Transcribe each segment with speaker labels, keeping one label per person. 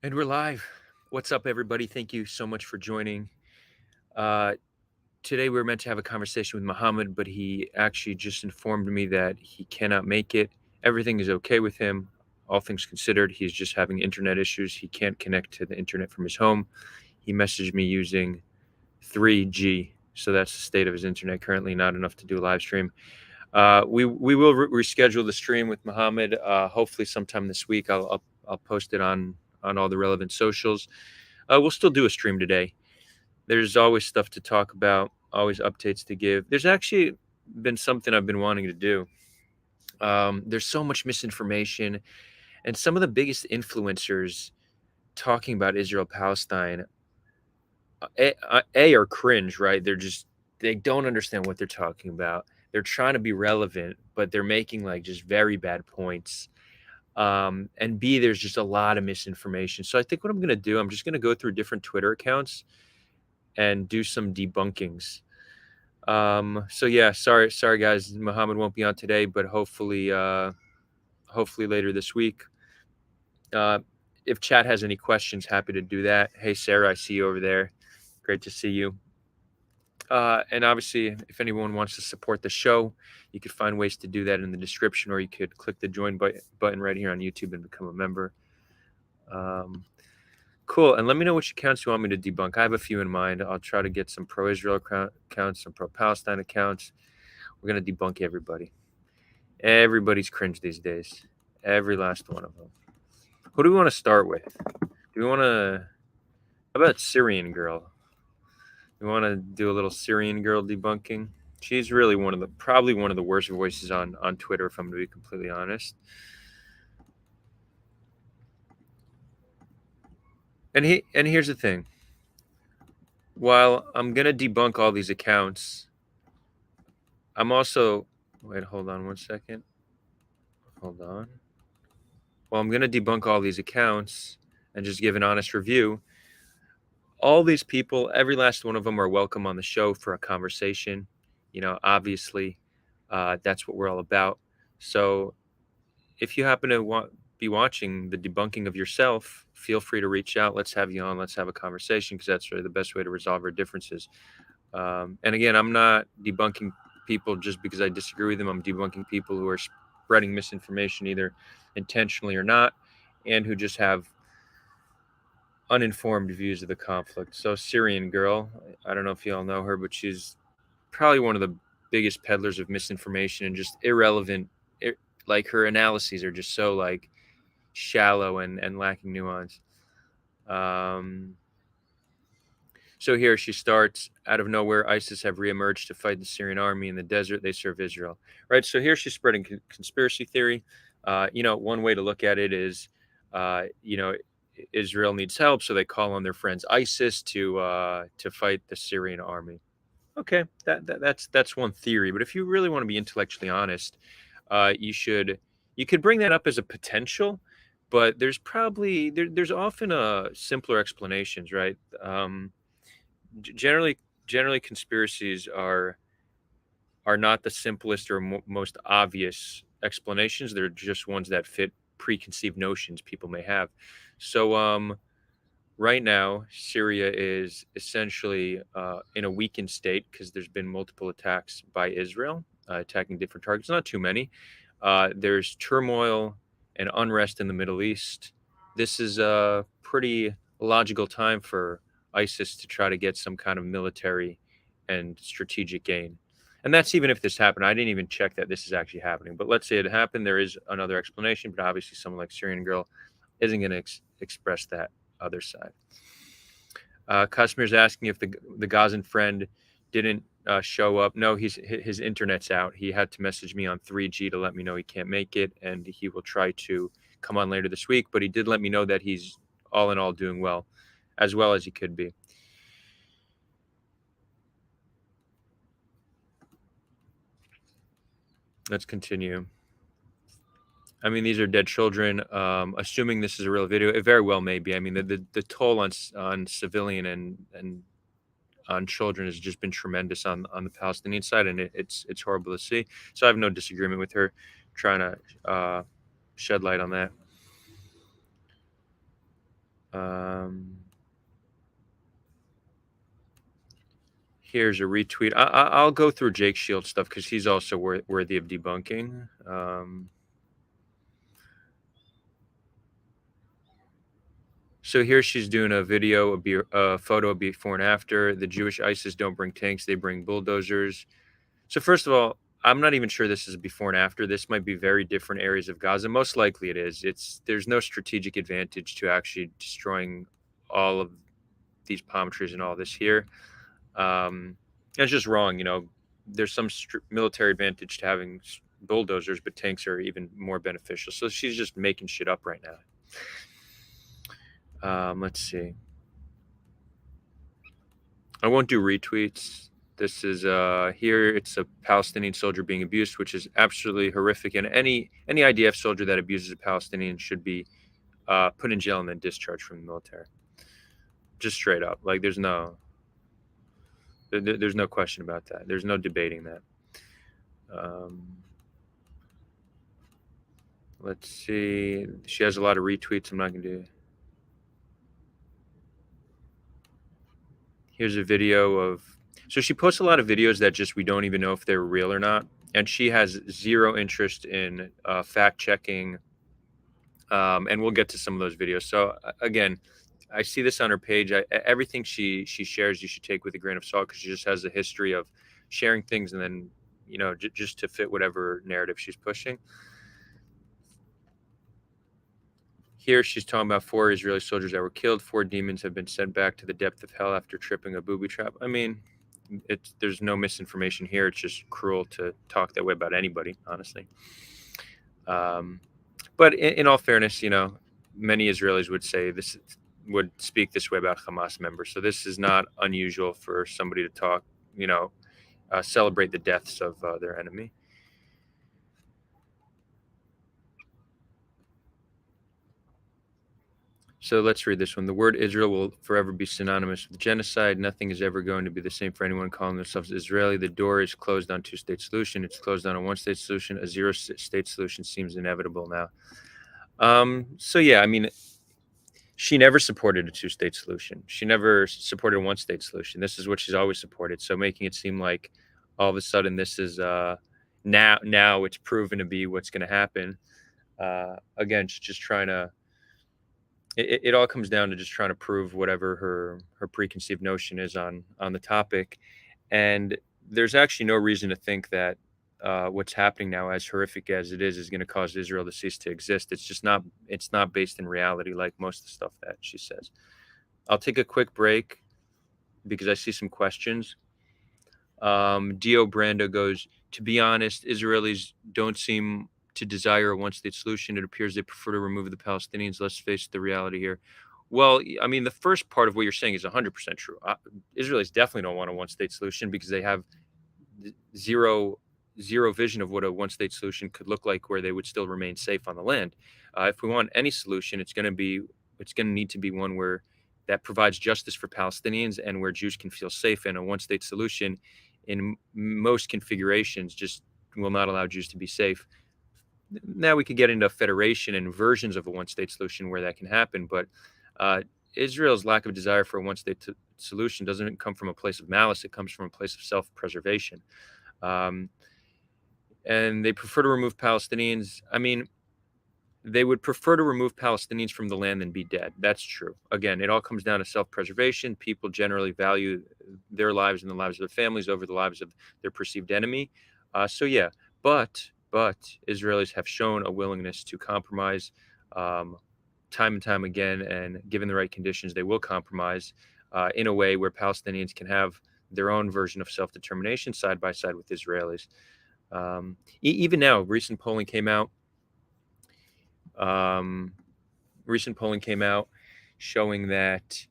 Speaker 1: And we're live. What's up, everybody? Thank you so much for joining. Uh, Today, we were meant to have a conversation with Muhammad, but he actually just informed me that he cannot make it. Everything is okay with him. All things considered, he's just having internet issues. He can't connect to the internet from his home. He messaged me using 3G. So that's the state of his internet currently, not enough to do a live stream. We will reschedule the stream with Muhammad. Hopefully, sometime this week. I'll post it on all the relevant socials. We'll still do a stream today. There's always stuff to talk about, always updates to give. There's actually been something I've been wanting to do. There's so much misinformation, and some of the biggest influencers talking about Israel Palestine are cringe, right? They don't understand what they're talking about. They're trying to be relevant, but they're making like just very bad points. And B, there's just a lot of misinformation. So I think what I'm gonna do, I'm just gonna go through different Twitter accounts and do some debunkings. So yeah, sorry guys, Muhammad won't be on today, but hopefully later this week. If chat has any questions, happy to do that. Hey Sarah, I see you over there. Great to see you. And obviously, if anyone wants to support the show, you could find ways to do that in the description, or you could click the join button right here on YouTube and become a member. Cool. And let me know which accounts you want me to debunk. I have a few in mind. I'll try to get some pro-Israel accounts, some pro-Palestine accounts. We're going to debunk everybody. Everybody's cringe these days. Every last one of them. Who do we want to start with? Do we want to... How about Syrian Girl? We want to do a little Syrian Girl debunking. She's really probably one of the worst voices on Twitter, if I'm going to be completely honest. And here's the thing. While I'm going to debunk all these accounts, I'm also... Wait, hold on one second. Hold on. Well, I'm going to debunk all these accounts and just give an honest review. All these people, every last one of them are welcome on the show for a conversation. Obviously, that's what we're all about. So if you happen to be watching the debunking of yourself, feel free to reach out. Let's have you on. Let's have a conversation, because that's really the best way to resolve our differences. And again, I'm not debunking people just because I disagree with them. I'm debunking people who are spreading misinformation, either intentionally or not, and who just have uninformed views of the conflict. So Syrian Girl, I don't know if you all know her, but she's probably one of the biggest peddlers of misinformation and just irrelevant. Like, her analyses are just so like shallow and lacking nuance. So here she starts: out of nowhere, ISIS have reemerged to fight the Syrian army in the desert. They serve Israel, right? So here she's spreading conspiracy theory. One way to look at it is, Israel needs help, so they call on their friends ISIS to fight the Syrian army. Okay, that's one theory. But if you really want to be intellectually honest, you could bring that up as a potential, but there's often simpler explanations, right? Generally conspiracies are not the simplest or most obvious explanations. They're just ones that fit preconceived notions people may have. So right now, Syria is essentially in a weakened state because there's been multiple attacks by Israel, attacking different targets. Not too many. There's turmoil and unrest in the Middle East. This is a pretty logical time for ISIS to try to get some kind of military and strategic gain. And that's even if this happened. I didn't even check that this is actually happening. But let's say it happened. There is another explanation. But obviously, someone like Syrian Girl isn't going to express that other side. Customer's asking if the Gazan friend didn't show up. No, his internet's out. He had to message me on 3G to let me know he can't make it, and he will try to come on later this week. But he did let me know that he's all in all doing well as he could be. Let's continue. I mean, these are dead children. Assuming this is a real video, it very well may be. I mean, the toll on civilian and on children has just been tremendous on the Palestinian side, and it's horrible to see. So I have no disagreement with her trying to shed light on that. Here's a retweet. I'll go through Jake Shield stuff because he's also worthy of debunking. So here she's doing a video, a photo of before and after. The Jewish ISIS don't bring tanks; they bring bulldozers. So first of all, I'm not even sure this is before and after. This might be very different areas of Gaza. Most likely it is. There's no strategic advantage to actually destroying all of these palm trees and all this here. It's just wrong. There's some military advantage to having bulldozers, but tanks are even more beneficial. So she's just making shit up right now. Let's see. I won't do retweets. This is here. It's a Palestinian soldier being abused, which is absolutely horrific. And any IDF soldier that abuses a Palestinian should be put in jail and then discharged from the military. Just straight up. Like there's no question about that. There's no debating that. Let's see. She has a lot of retweets. I'm not gonna do. Here's a video of. So she posts a lot of videos that just we don't even know if they're real or not, and she has zero interest in fact checking. And we'll get to some of those videos. So again, I see this on her page. Everything she shares, you should take with a grain of salt because she just has a history of sharing things and then just to fit whatever narrative she's pushing. Here she's talking about 4 Israeli soldiers that were killed. 4 demons have been sent back to the depth of hell after tripping a booby trap. I mean, there's no misinformation here. It's just cruel to talk that way about anybody, honestly. But in all fairness, many Israelis would speak this way about Hamas members. So this is not unusual for somebody to talk, celebrate the deaths of their enemy. So let's read this one. The word Israel will forever be synonymous with genocide. Nothing is ever going to be the same for anyone calling themselves Israeli. The door is closed on two-state solution. It's closed on a one-state solution. A zero-state solution seems inevitable now. So yeah, I mean, she never supported a two-state solution. She never supported a one-state solution. This is what she's always supported. So making it seem like all of a sudden this is now it's proven to be what's going to happen. Again, she's just trying to. It all comes down to just trying to prove whatever her preconceived notion is on the topic, and there's actually no reason to think that what's happening now, as horrific as it is going to cause Israel to cease to exist. It's just not. It's not based in reality, like most of the stuff that she says. I'll take a quick break because I see some questions. Dio Brando goes, to be honest, Israelis don't seem to desire a one-state solution. It appears they prefer to remove the Palestinians. Let's face the reality here. Well, I mean, the first part of what you're saying is 100% true. Israelis definitely don't want a one-state solution because they have zero vision of what a one-state solution could look like where they would still remain safe on the land. If we want any solution, it's going to need to be one where that provides justice for Palestinians and where Jews can feel safe. And a one-state solution in most configurations just will not allow Jews to be safe. Now we could get into federation and versions of a one-state solution where that can happen, but Israel's lack of desire for a one-state solution doesn't come from a place of malice. It comes from a place of self-preservation. And they prefer to remove Palestinians. I mean, they would prefer to remove Palestinians from the land than be dead. That's true. Again, it all comes down to self-preservation. People generally value their lives and the lives of their families over the lives of their perceived enemy. So yeah, but Israelis have shown a willingness to compromise time and time again, and given the right conditions, they will compromise in a way where Palestinians can have their own version of self-determination side by side with Israelis. Even now, recent polling came out showing that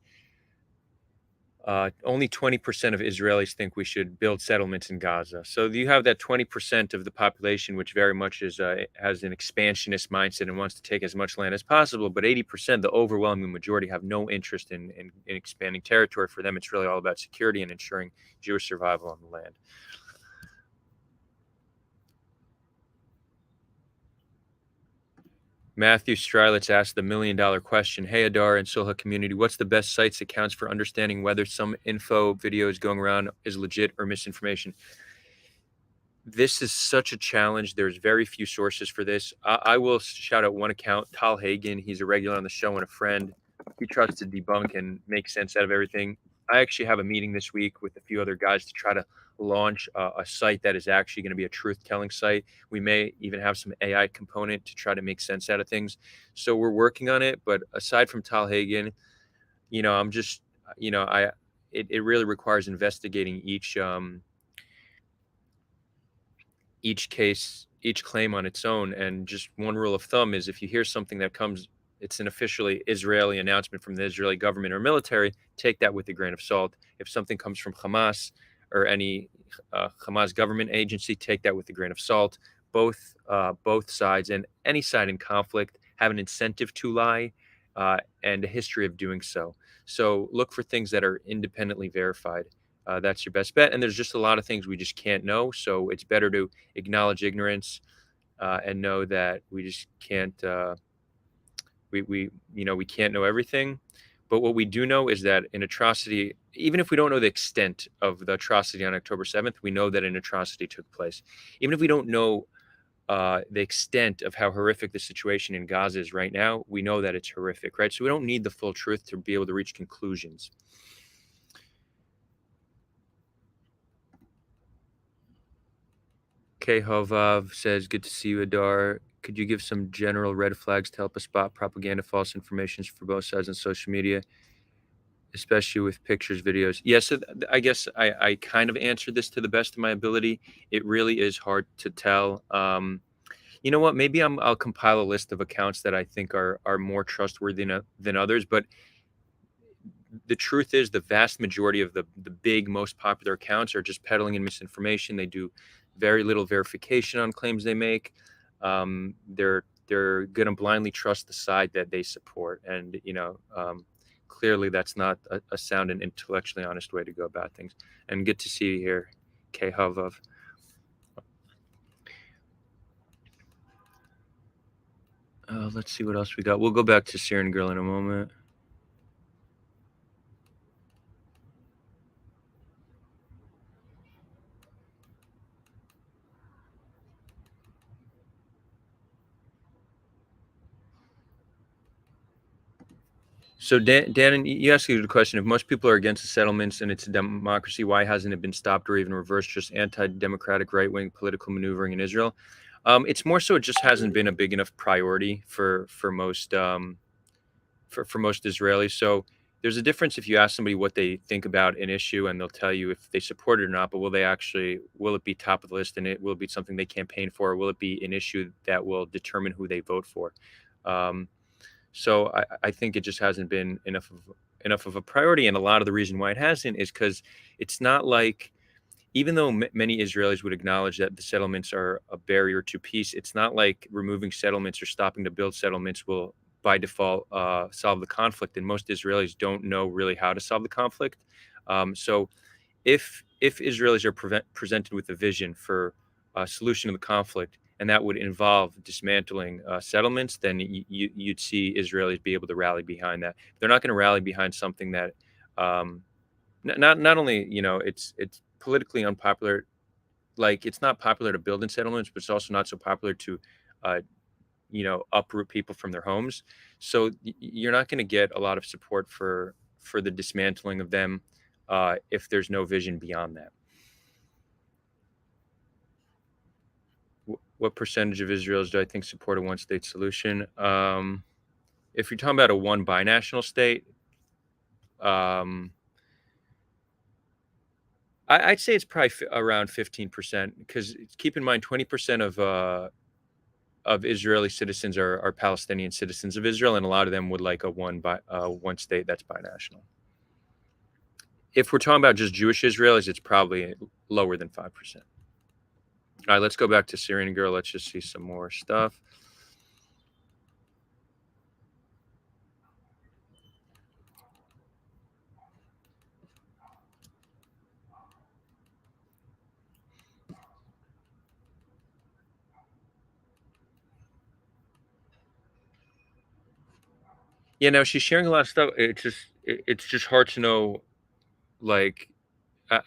Speaker 1: only 20% of Israelis think we should build settlements in Gaza. So you have that 20% of the population, which very much has an expansionist mindset and wants to take as much land as possible. But 80%, the overwhelming majority, have no interest in expanding territory. For them, it's really all about security and ensuring Jewish survival on the land. Matthew Strelitz asked the $1 million question. Hey, Adar and Sulha community, what's the best sites accounts for understanding whether some info video is going around is legit or misinformation? This is such a challenge. There's very few sources for this. I will shout out one account, Tal Hagen. He's a regular on the show and a friend. He tries to debunk and make sense out of everything. I actually have a meeting this week with a few other guys to try to launch a site that is actually going to be a truth-telling site. We may even have some AI component to try to make sense out of things. So we're working on it. But aside from Tal Hagen, I'm just, it really requires investigating each case, each claim on its own. And just one rule of thumb is if you hear something that comes, it's an officially Israeli announcement from the Israeli government or military, take that with a grain of salt. If something comes from Hamas or any Hamas government agency, take that with a grain of salt. Both sides and any side in conflict have an incentive to lie and a history of doing so. So look for things that are independently verified. That's your best bet. And there's just a lot of things we just can't know. So it's better to acknowledge ignorance and know that we just can't we can't know everything. But what we do know is that an atrocity, even if we don't know the extent of the atrocity on October 7th, we know that an atrocity took place. Even if we don't know the extent of how horrific the situation in Gaza is right now, we know that it's horrific, right? So we don't need the full truth to be able to reach conclusions. K Hovav says, good to see you, Adar. Could you give some general red flags to help us spot propaganda, false information for both sides on social media, especially with pictures, videos? Yes, so I guess I kind of answered this to the best of my ability. It really is hard to tell. You know what? Maybe I'll compile a list of accounts that I think are more trustworthy than others, but the truth is the vast majority of the big most popular accounts are just peddling in misinformation. They do very little verification on claims they make. They're going to blindly trust the side that they support, and clearly that's not a sound and intellectually honest way to go about things. And good to see you here, K Huvav. Let's see what else we got. We'll go back to Syrian Girl in a moment. So Dan, you asked a good question. If most people are against the settlements and it's a democracy, why hasn't it been stopped or even reversed? Just anti-democratic right-wing political maneuvering in Israel. It's more so it just hasn't been a big enough priority for most for most Israelis. So there's a difference if you ask somebody what they think about an issue and they'll tell you if they support it or not. But will it be top of the list and will it be something they campaign for? Or will it be an issue that will determine who they vote for? Um, so I think it just hasn't been enough of a priority, and a lot of the reason why it hasn't is because it's not like, even though many Israelis would acknowledge that the settlements are a barrier to peace, it's not like removing settlements or stopping to build settlements will by default solve the conflict. And most Israelis don't know really how to solve the conflict. So if Israelis are presented with a vision for a solution to the conflict, and that would involve dismantling settlements, then you'd see Israelis be able to rally behind that. They're not going to rally behind something that um, not only it's politically unpopular, like it's not popular to build in settlements, but it's also not so popular to uh, uproot people from their homes. So you're not going to get a lot of support for the dismantling of them if there's no vision beyond that. What percentage of Israelis do I think support a one-state solution? If you're talking about a one binational state, um, I'd say it's probably around 15%. Because keep in mind, 20% of Israeli citizens are Palestinian citizens of Israel, and a lot of them would like a one state that's binational. If we're talking about just Jewish Israelis, it's probably lower than 5%. All right, let's go back to Syrian Girl. Let's just see some more stuff. Yeah, no, she's sharing a lot of stuff. It's just hard to know, like,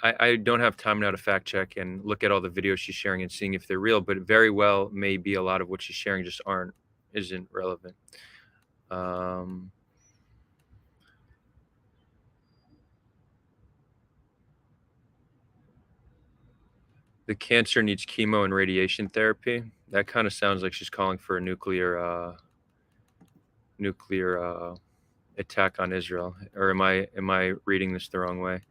Speaker 1: I don't have time now to fact check and look at all the videos she's sharing and seeing if they're real, but it very well may be a lot of what she's sharing just isn't relevant. Um, the cancer needs chemo and radiation therapy. That kind of sounds like she's calling for a nuclear attack on Israel. Or am I reading this the wrong way?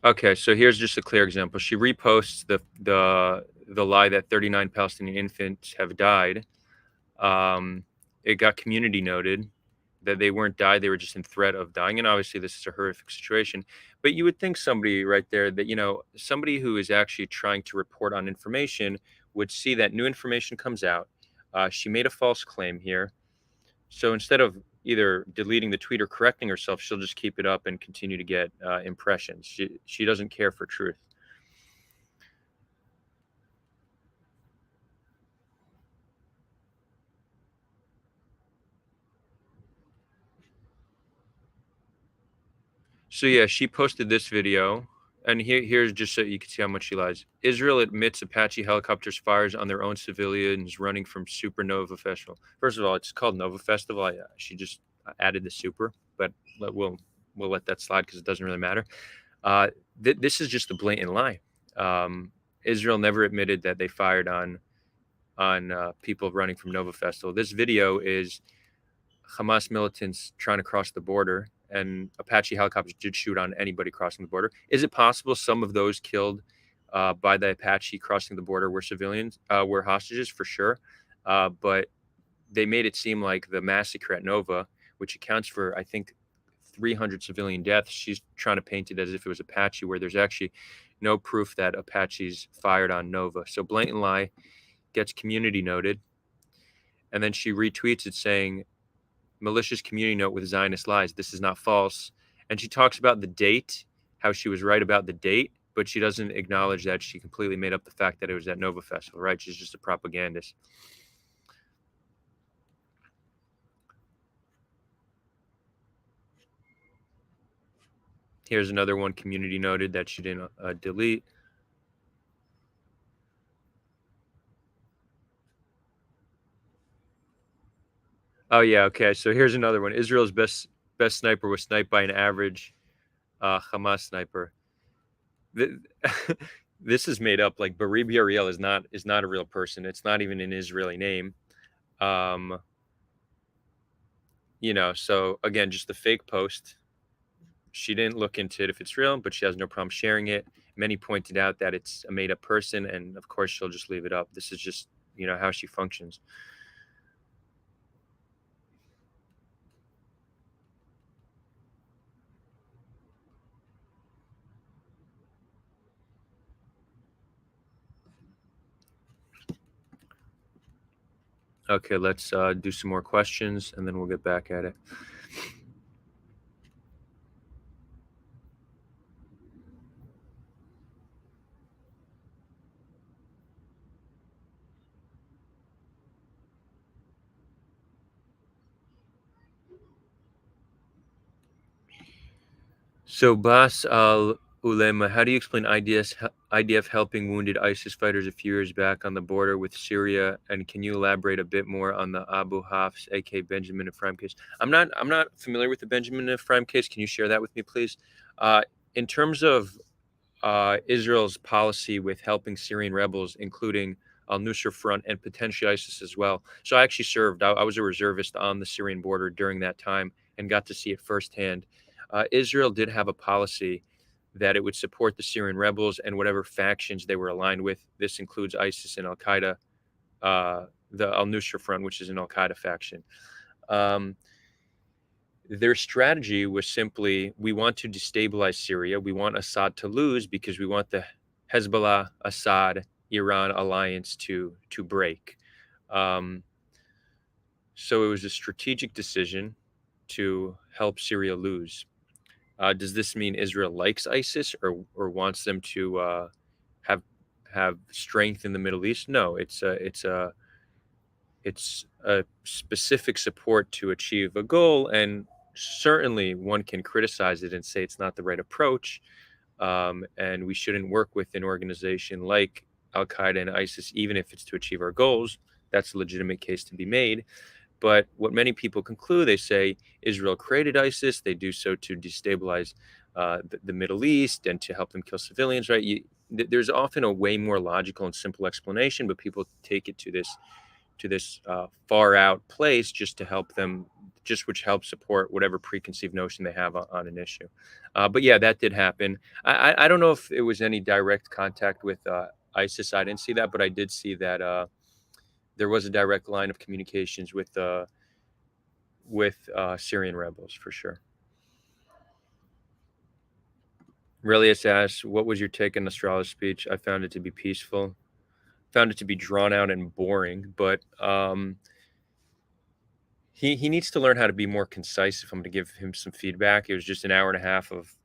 Speaker 1: Okay, so here's just a clear example. She reposts the lie that 39 Palestinian infants have died. It got community noted that they weren't died, they were just in threat of dying. And obviously, this is a horrific situation. But you would think somebody right there that, somebody who is actually trying to report on information would see that new information comes out. She made a false claim here. So instead of either deleting the tweet or correcting herself, she'll just keep it up and continue to get impressions. She doesn't care for truth. So yeah, she posted this video, and here's just so you can see how much she lies. Israel admits Apache helicopters fires on their own civilians running from Supernova Festival. First of all, it's called Nova Festival. She just added the super, but we'll let that slide because it doesn't really matter. This is just a blatant lie. Israel never admitted that they fired on people running from Nova Festival. This video is Hamas militants trying to cross the border, and Apache helicopters did shoot on anybody crossing the border. Is it possible some of those killed by the Apache crossing the border were civilians, were hostages for sure? But they made it seem like the massacre at Nova, which accounts for, I think, 300 civilian deaths. She's trying to paint it as if it was Apache, where there's actually no proof that Apaches fired on Nova. So blatant lie gets community noted, and then she retweets it saying, malicious community note with Zionist lies. This is not false. And she talks about the date, how she was right about the date, but she doesn't acknowledge that she completely made up the fact that it was at Nova Festival, right? She's just a propagandist. Here's another one community noted that she didn't delete. Oh yeah, okay. So here's another one. Israel's best sniper was sniped by an average Hamas sniper. Th- this is made up. Like Barib Ariel is not a real person. It's not even an Israeli name. Um, so again, just a fake post. She didn't look into it if it's real, but she has no problem sharing it. Many pointed out that it's a made up person, and of course, she'll just leave it up. This is just, how she functions. Okay, let's do some more questions, and then we'll get back at it. So, Bas Al Ulema, how do you explain IDF helping wounded ISIS fighters a few years back on the border with Syria? And can you elaborate a bit more on the Abu Hafs, aka Benjamin Ephraim case? I'm not familiar with the Benjamin Ephraim case. Can you share that with me, please? In terms of Israel's policy with helping Syrian rebels, including Al Nusra Front and potentially ISIS as well. So I actually served. I was a reservist on the Syrian border during that time and got to see it firsthand. Israel did have a policy that it would support the Syrian rebels and whatever factions they were aligned with. This includes ISIS and Al Qaeda, the Al Nusra Front, which is an Al Qaeda faction. Um, their strategy was simply, we want to destabilize Syria. We want Assad to lose because we want the Hezbollah, Assad, Iran alliance to break. Um, so it was a strategic decision to help Syria lose. Does this mean Israel likes ISIS or wants them to have have strength in the Middle East. No, it's a specific support to achieve a goal, and certainly one can criticize it and say it's not the right approach, and we shouldn't work with an organization like Al Qaeda and ISIS, even if it's to achieve our goals. That's a legitimate case to be made. But what many people conclude, they say Israel created ISIS. They do so to destabilize the Middle East and to help them kill civilians. Right? There's often a way more logical and simple explanation, but people take it to this far out place just to help them, just which helps support whatever preconceived notion they have on an issue. But yeah, that did happen. I don't know if it was any direct contact with ISIS. I didn't see that, but I did see that there was a direct line of communications with Syrian rebels for sure. Relius asks, "What was your take on Nasrallah's speech? I found it to be peaceful. Found it to be drawn out and boring, but he needs to learn how to be more concise. If I'm to give him some feedback, it was just an hour and a half of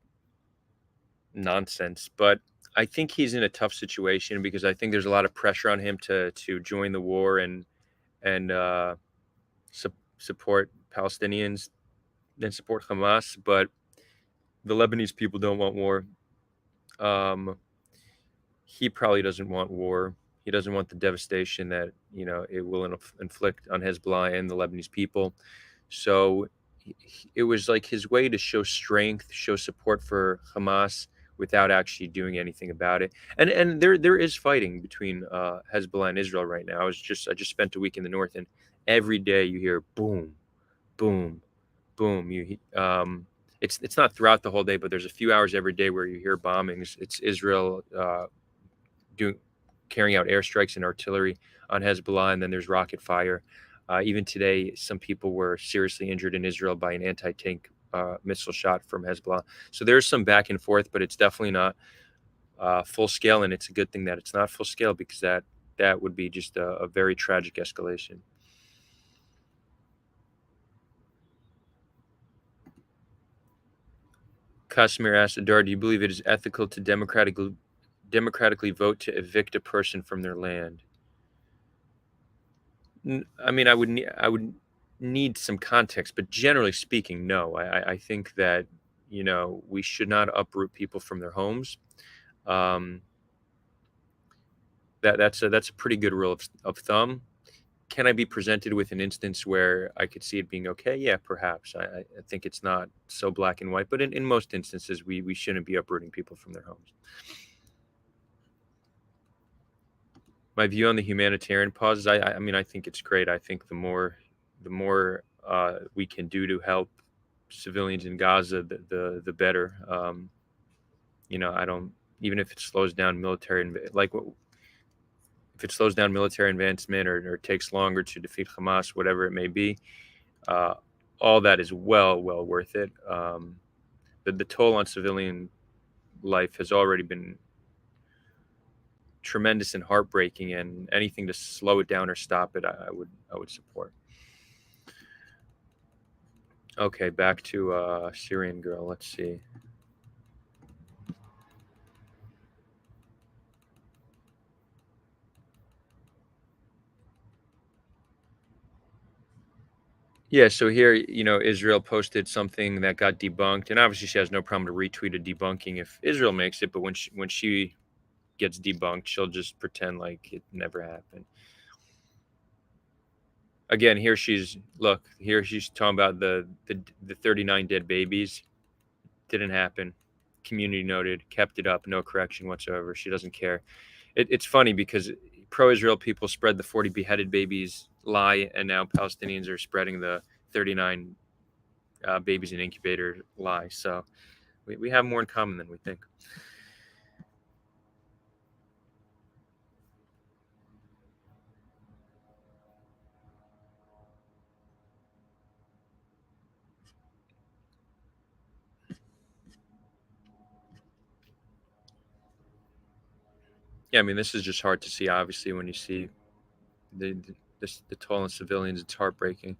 Speaker 1: nonsense. But I think he's in a tough situation because I think there's a lot of pressure on him to join the war and support Palestinians and support Hamas. But the Lebanese people don't want war. Um, he probably doesn't want war. He doesn't want the devastation that it will inflict on Hezbollah and the Lebanese people. So it was like his way to show strength, show support for Hamas without actually doing anything about it. And there is fighting between Hezbollah and Israel right now. I just spent a week in the north, and every day you hear boom, boom, boom. It's not throughout the whole day, but there's a few hours every day where you hear bombings. It's Israel doing carrying out airstrikes and artillery on Hezbollah, and then there's rocket fire. Even today, some people were seriously injured in Israel by an anti-tank missile shot from Hezbollah. So there's some back and forth, but it's definitely not full scale, and it's a good thing that it's not full scale because that would be just a very tragic escalation. Casimir asked Adar, "Do you believe it is ethical to democratically vote to evict a person from their land?" I mean, I would need some context, but generally speaking, no. I think that we should not uproot people from their homes. Um, that's a pretty good rule of thumb. Can I be presented with an instance where I could see it being okay? Yeah, perhaps. I think it's not so black and white, but in most instances, we shouldn't be uprooting people from their homes. My view on the humanitarian pauses, I mean, I think it's great. I think the more we can do to help civilians in Gaza, the better. I don't, even if it slows down if it slows down military advancement or takes longer to defeat Hamas, whatever it may be, uh, all that is well worth it. The toll on civilian life has already been tremendous and heartbreaking, and anything to slow it down or stop it, I would support. Okay, back to Syrian Girl. Let's see. Yeah, so here, Israel posted something that got debunked, and obviously she has no problem to retweet a debunking if Israel makes it, but when she gets debunked, she'll just pretend like it never happened. Again, here she's talking about the 39 dead babies. Didn't happen. Community noted, kept it up, no correction whatsoever. She doesn't care. It's funny because pro-Israel people spread the 40 beheaded babies lie, and now Palestinians are spreading the 39 babies in incubator lie. So we have more in common than we think. Yeah, I mean, this is just hard to see. Obviously, when you see the toll on civilians, it's heartbreaking.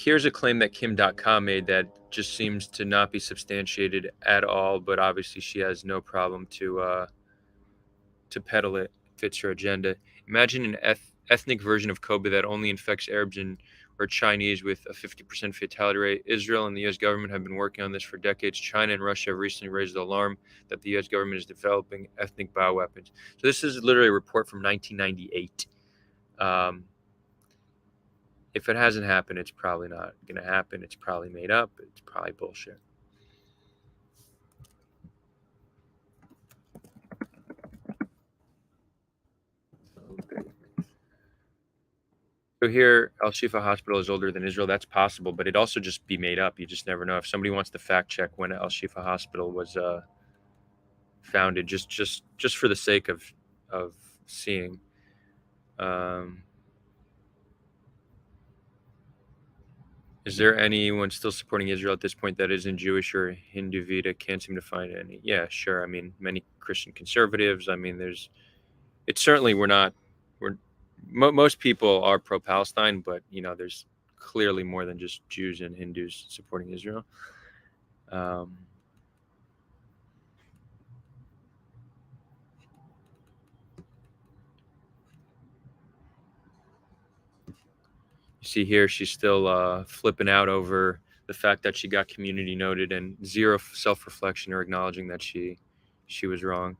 Speaker 1: Here's a claim that Kim.com made that just seems to not be substantiated at all, but obviously she has no problem to peddle it. Fits her agenda. Imagine an ethnic version of COVID that only infects Arabs and or Chinese with a 50% fatality rate. Israel and the U.S. government have been working on this for decades. China and Russia have recently raised the alarm that the U.S. government is developing ethnic bioweapons. So this is literally a report from 1998. Um, if it hasn't happened, it's probably not going to happen. It's probably made up. It's probably bullshit. So here, Al Shifa Hospital is older than Israel. That's possible, but it also just be made up. You just never know. If somebody wants to fact check when Al Shifa Hospital was founded, just for the sake of seeing. Um, is there anyone still supporting Israel at this point that isn't Jewish or Hindu Vita? Can't seem to find any. Yeah, sure. I mean, many Christian conservatives. I mean, there's. It's certainly we're not. We're most people are pro-Palestine, but there's clearly more than just Jews and Hindus supporting Israel. Um, you see here, she's still flipping out over the fact that she got community noted and zero self-reflection or acknowledging that she was wrong.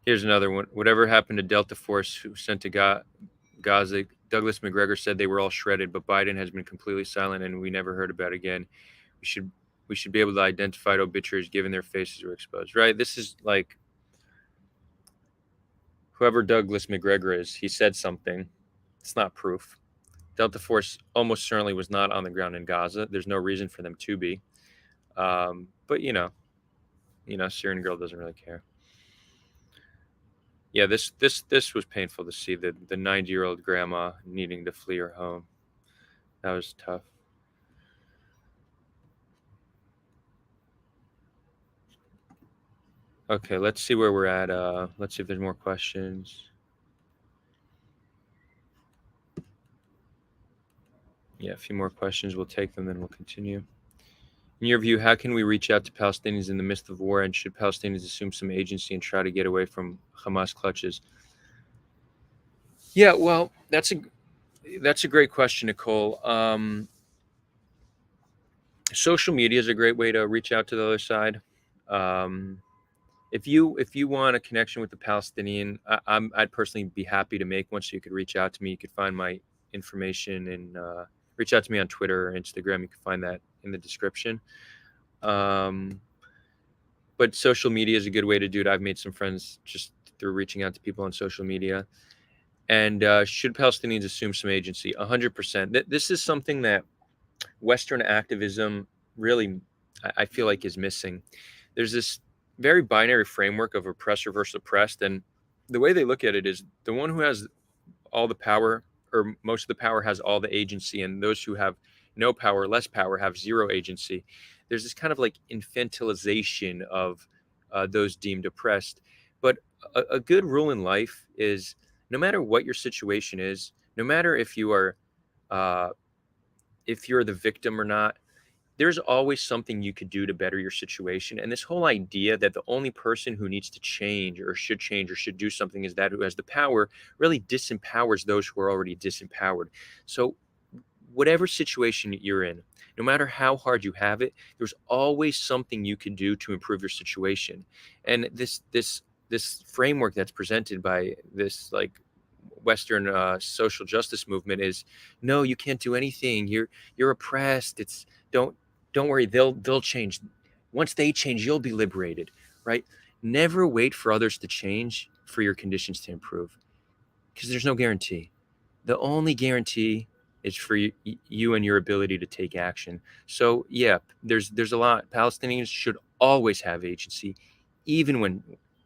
Speaker 1: Here's another one. Whatever happened to Delta Force who sent to Gaza? Douglas McGregor said they were all shredded, but Biden has been completely silent and we never heard about it again. We should we should be able to identify obituaries given their faces were exposed, right? This is like whoever Douglas McGregor is, he said something. It's not proof. Delta Force almost certainly was not on the ground in Gaza. There's no reason for them to be. But Syrian Girl doesn't really care. Yeah, this was painful to see the 90-year-old grandma needing to flee her home. That was tough. Okay, let's see where we're at. Let's see if there's more questions. Yeah, a few more questions. We'll take them, then we'll continue. In your view, how can we reach out to Palestinians in the midst of war, and should Palestinians assume some agency and try to get away from Hamas clutches? Yeah, well, that's a great question, Nicole. Social media is a great way to reach out to the other side. Um, if you want a connection with the Palestinian, I'd personally be happy to make one. So you could reach out to me. You could find my information and reach out to me on Twitter or Instagram. You can find that in the description. Um, but social media is a good way to do it. I've made some friends just through reaching out to people on social media. And should Palestinians assume some agency? 100%. This is something that Western activism really, I feel like, is missing. There's this very binary framework of oppressor versus oppressed, and the way they look at it is the one who has all the power or most of the power has all the agency, and those who have no power, less power, have zero agency. There's this kind of like infantilization of those deemed oppressed. But a good rule in life is no matter what your situation is, no matter uh, if you're the victim or not, there's always something you could do to better your situation. And this whole idea that the only person who needs to change or should do something is that who has the power really disempowers those who are already disempowered. So, whatever situation you're in, no matter how hard you have it, there's always something you can do to improve your situation. And this framework that's presented by this like Western social justice movement is no, you can't do anything. You're oppressed. It's don't worry, they'll change. Once they change, you'll be liberated, right? Never wait for others to change for your conditions to improve, because there's no guarantee. The only guarantee is for you and your ability to take action. So yeah, there's a lot. Palestinians should always have agency, even when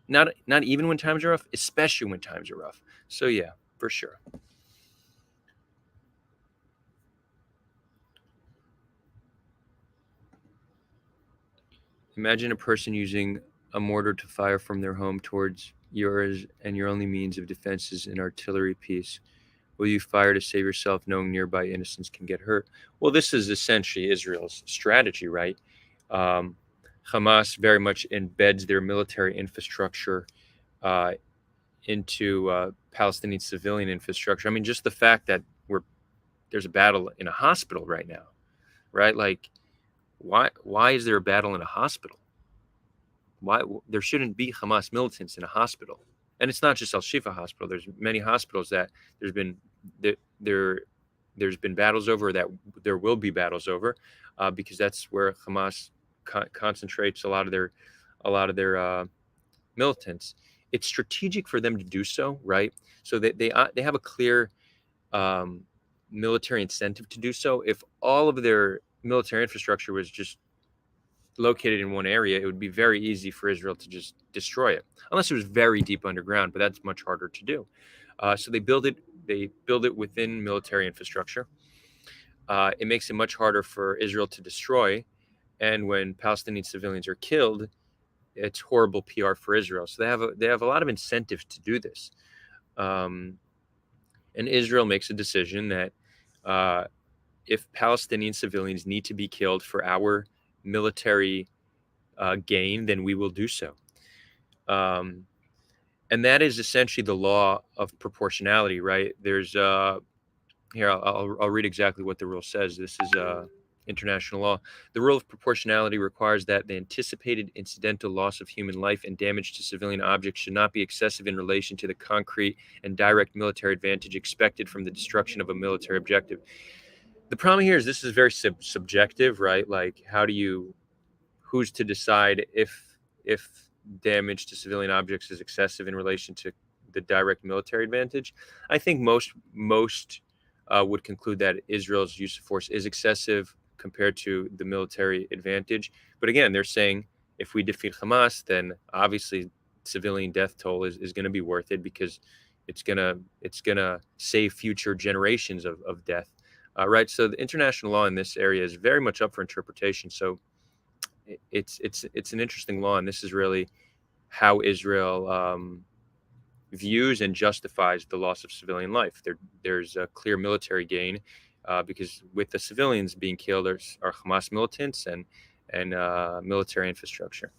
Speaker 1: not even when times are rough, especially when times are rough. So yeah, for sure. Imagine a person using a mortar to fire from their home towards yours and your only means of defense is an artillery piece. Will you fire to save yourself, knowing nearby innocents can get hurt? Well, this is essentially Israel's strategy, right? Um, Hamas very much embeds their military infrastructure uh, into Palestinian civilian infrastructure. I mean, just the fact that there's a battle in a hospital right now, right? Like, why is there a battle in a hospital? Why there shouldn't be Hamas militants in a hospital? And it's not just Al Shifa Hospital. There's many hospitals that there's been there, there there's been battles over, that there will be battles over, because that's where Hamas concentrates a lot of their militants. It's strategic for them to do so, right? So they have a clear um, military incentive to do so. If all of their military infrastructure was just located in one area, it would be very easy for Israel to just destroy it, unless it was very deep underground. But that's much harder to do. So they build it. They build it within military infrastructure. It makes it much harder for Israel to destroy. And when Palestinian civilians are killed, it's horrible PR for Israel. So they have a lot of incentive to do this. Um, and Israel makes a decision that uh, if Palestinian civilians need to be killed for our military gain, then we will do so. Um, and that is essentially the law of proportionality, right? There's here I'll read exactly what the rule says. This is international law. The rule of proportionality requires that the anticipated incidental loss of human life and damage to civilian objects should not be excessive in relation to the concrete and direct military advantage expected from the destruction of a military objective. The problem here is this is very subjective, right? Like, who's to decide if damage to civilian objects is excessive in relation to the direct military advantage? I think most would conclude that Israel's use of force is excessive compared to the military advantage. But again, they're saying if we defeat Hamas, then obviously civilian death toll is going to be worth it, because it's gonna save future generations of death. Right. So the international law in this area is very much up for interpretation. So it's an interesting law, and this is really how Israel views and justifies the loss of civilian life. There's a clear military gain, because with the civilians being killed are Hamas militants and military infrastructure.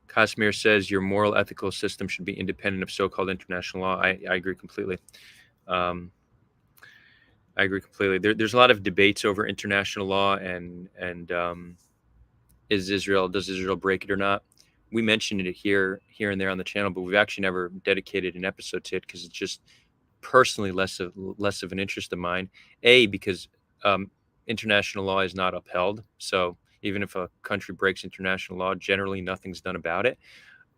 Speaker 1: Kashmir says your moral ethical system should be independent of so-called international law. I agree completely. Um, I agree completely. There's a lot of debates over international law and does Israel break it or not? We mentioned it here and there on the channel, but we've actually never dedicated an episode to it, because it's just personally less of an interest of mine. A, because um, international law is not upheld, so even if a country breaks international law, generally nothing's done about it.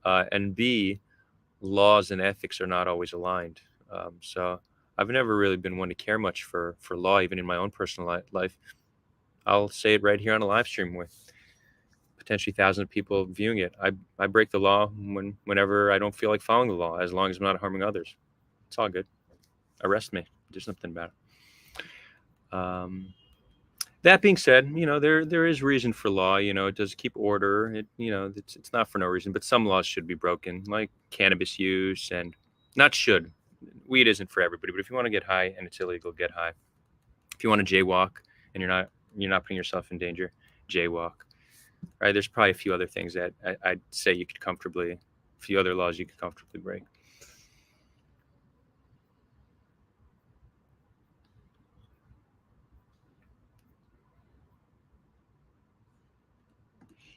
Speaker 1: And B, laws and ethics are not always aligned. So I've never really been one to care much for law, even in my own personal life. I'll say it right here on a live stream with potentially thousands of people viewing it. I break the law whenever I don't feel like following the law, as long as I'm not harming others. It's all good. Arrest me. There's nothing about it. That being said, there is reason for law. It does keep order. It's not for no reason, but some laws should be broken, like cannabis use, and not should. Weed isn't for everybody, but if you want to get high and it's illegal, get high. If you want to jaywalk and you're not putting yourself in danger, jaywalk. Right? There's probably a few other things that I'd say a few other laws you could comfortably break.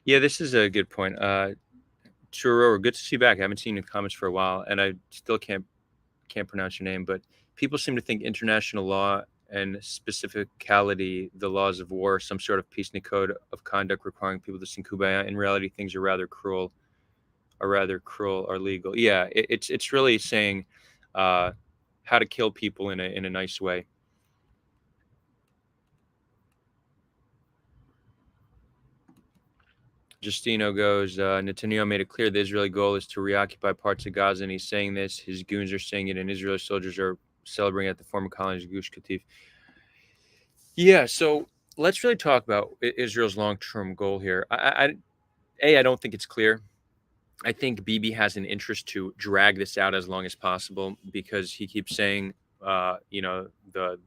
Speaker 1: Yeah, this is a good point. Churro, good to see you back. I haven't seen you in the comments for a while, and I still can't pronounce your name, but people seem to think international law and specificality, the laws of war, some sort of peace code of conduct requiring people to sing kumbaya. In reality, things are rather cruel or legal. Yeah, it's really saying uh, how to kill people in a nice way. Justino goes, Netanyahu made it clear the Israeli goal is to reoccupy parts of Gaza, and he's saying this. His goons are saying it, and Israeli soldiers are celebrating at the former colonies of Gush Katif. Yeah, so let's really talk about Israel's long-term goal here. I don't think it's clear. I think Bibi has an interest to drag this out as long as possible because he keeps saying, the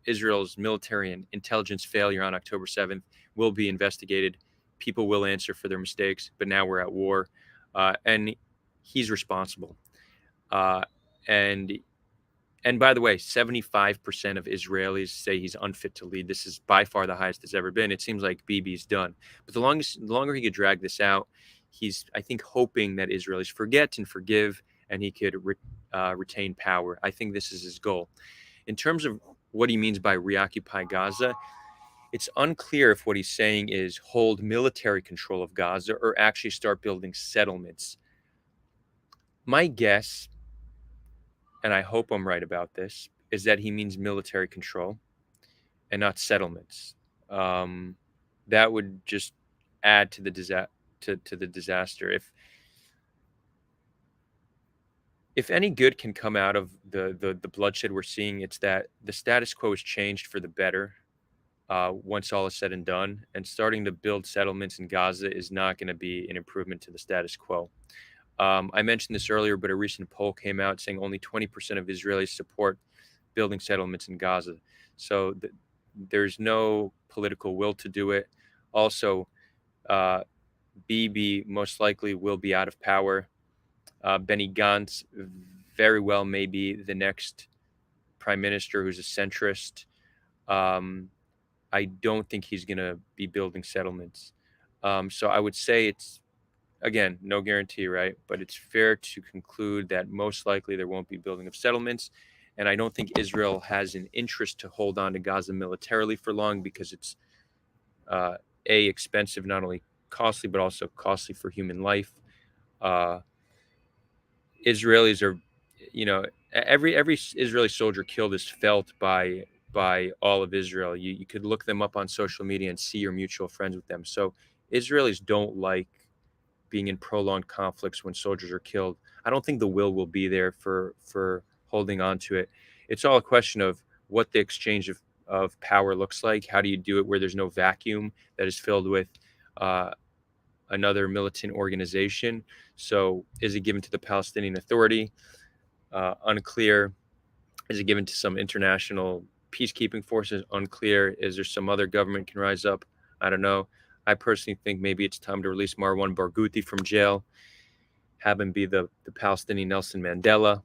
Speaker 1: Israel's military and intelligence failure on October 7th will be investigated. People will answer for their mistakes, but now we're at war, and he's responsible. Uh, and and by the way, 75% of Israelis say he's unfit to lead. This is by far the highest it's ever been. It seems like Bibi's done. But the longer he could drag this out, he's, I think, hoping that Israelis forget and forgive, and he could retain power. I think this is his goal. In terms of what he means by reoccupy Gaza, it's unclear if what he's saying is hold military control of Gaza or actually start building settlements. My guess, and I hope I'm right about this, is that he means military control and not settlements. Um, that would just add to the to the disaster. If any good can come out of the bloodshed we're seeing, it's that the status quo has changed for the better. Once all is said and done, and starting to build settlements in Gaza is not going to be an improvement to the status quo. I mentioned this earlier, but a recent poll came out saying only 20% of Israelis support building settlements in Gaza. So there's no political will to do it. Also, uh, Bibi most likely will be out of power. Benny Gantz very well may be the next prime minister who's a centrist. Um, I don't think he's going to be building settlements. So I would say it's, again, no guarantee, right? But it's fair to conclude that most likely there won't be building of settlements. And I don't think Israel has an interest to hold on to Gaza militarily for long because it's uh, expensive, not only costly but also costly for human life. Uh, Israelis are, you know, every Israeli soldier killed is felt by all of Israel. You could look them up on social media and see your mutual friends with them. So Israelis don't like being in prolonged conflicts when soldiers are killed. I don't think the will be there for holding on to it. It's all a question of what the exchange of power looks like. How do you do it where there's no vacuum that is filled with uh, another militant organization? So is it given to the Palestinian Authority? Unclear. Is it given to some international peacekeeping forces? Unclear. Is there some other government can rise up? I don't know. I personally think maybe it's time to release Marwan Barghouti from jail, have him be the Palestinian Nelson Mandela,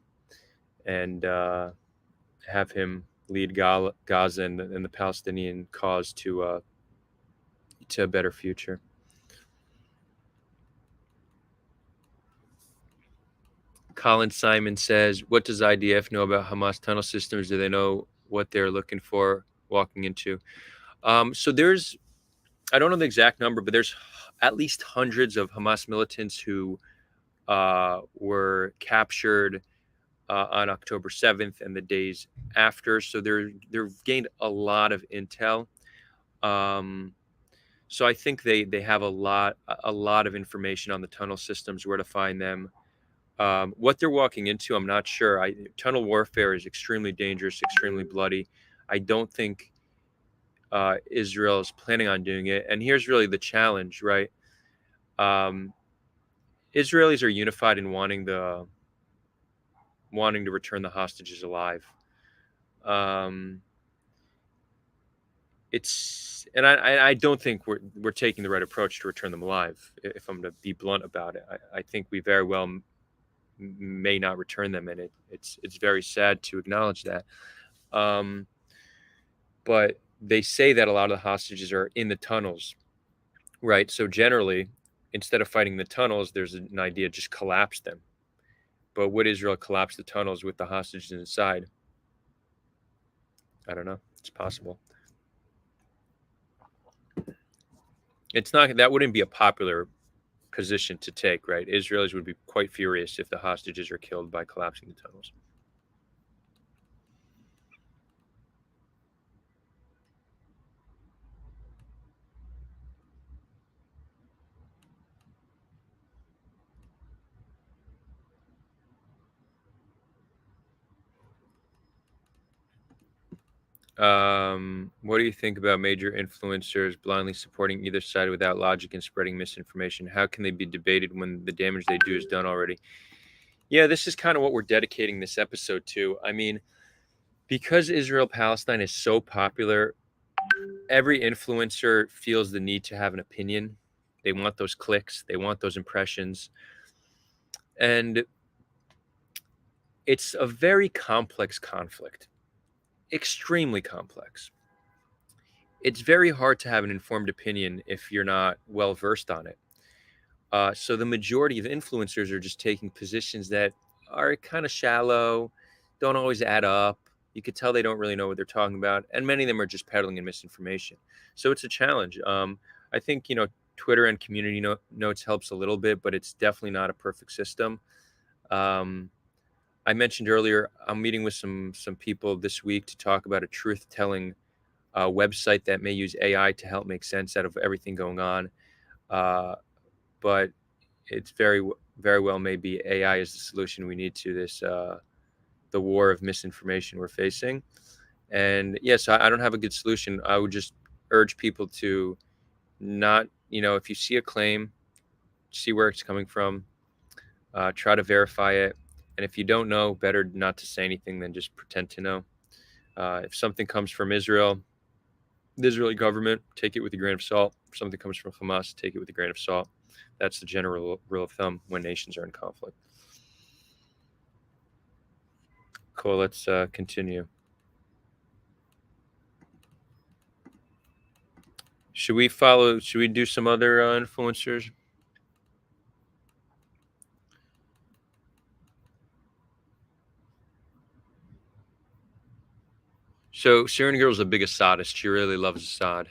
Speaker 1: and have him lead Gaza and the Palestinian cause to a better future. Colin Simon says, "What does IDF know about Hamas tunnel systems? Do they know what they're looking for walking into?" So I don't know the exact number, but there's at least hundreds of Hamas militants who were captured on October 7th and the days after. So they've gained a lot of intel. Um, so I think they have a lot of information on the tunnel systems, where to find them. What they're walking into, I'm not sure. Tunnel warfare is extremely dangerous, extremely bloody. I don't think Israel is planning on doing it. And here's really the challenge, right? Um, Israelis are unified in wanting to return the hostages alive. Um, and I don't think we're taking the right approach to return them alive. If I'm going to be blunt about it, I think we very well may not return them, and it's very sad to acknowledge that. Um, but they say that a lot of the hostages are in the tunnels, right? So generally, instead of fighting the tunnels, there's an idea just collapse them. But would Israel collapse the tunnels with the hostages inside? I don't know. It's possible. It's not, that wouldn't be a popular position to take, right? Israelis would be quite furious if the hostages are killed by collapsing the tunnels. What do you think about major influencers blindly supporting either side without logic and spreading misinformation? How can they be debated when the damage they do is done already? Yeah, this is kind of what we're dedicating this episode to. I mean, because Israel Palestine is so popular, every influencer feels the need to have an opinion. They want those clicks, they want those impressions. And it's a very complex conflict, extremely complex. It's very hard to have an informed opinion if you're not well versed on it. So the majority of influencers are just taking positions that are kind of shallow, don't always add up. You could tell they don't really know what they're talking about, and many of them are just peddling in misinformation. So it's a challenge. I think Twitter and community notes helps a little bit, but it's definitely not a perfect system. Um, I mentioned earlier I'm meeting with some people this week to talk about a truth telling website that may use AI to help make sense out of everything going on. Uh, but it's very well maybe AI is the solution we need to this the war of misinformation we're facing. And yes, I don't have a good solution. I would just urge people to not, if you see a claim, see where it's coming from, try to verify it. And if you don't know, better not to say anything than just pretend to know. If something comes from Israel, the Israeli government, take it with a grain of salt. If something comes from Hamas, take it with a grain of salt. That's the general rule of thumb when nations are in conflict. Cool. Let's continue. Should we follow? Should we do some other influencers? So Syrian Girl is a big Assadist. She really loves Assad,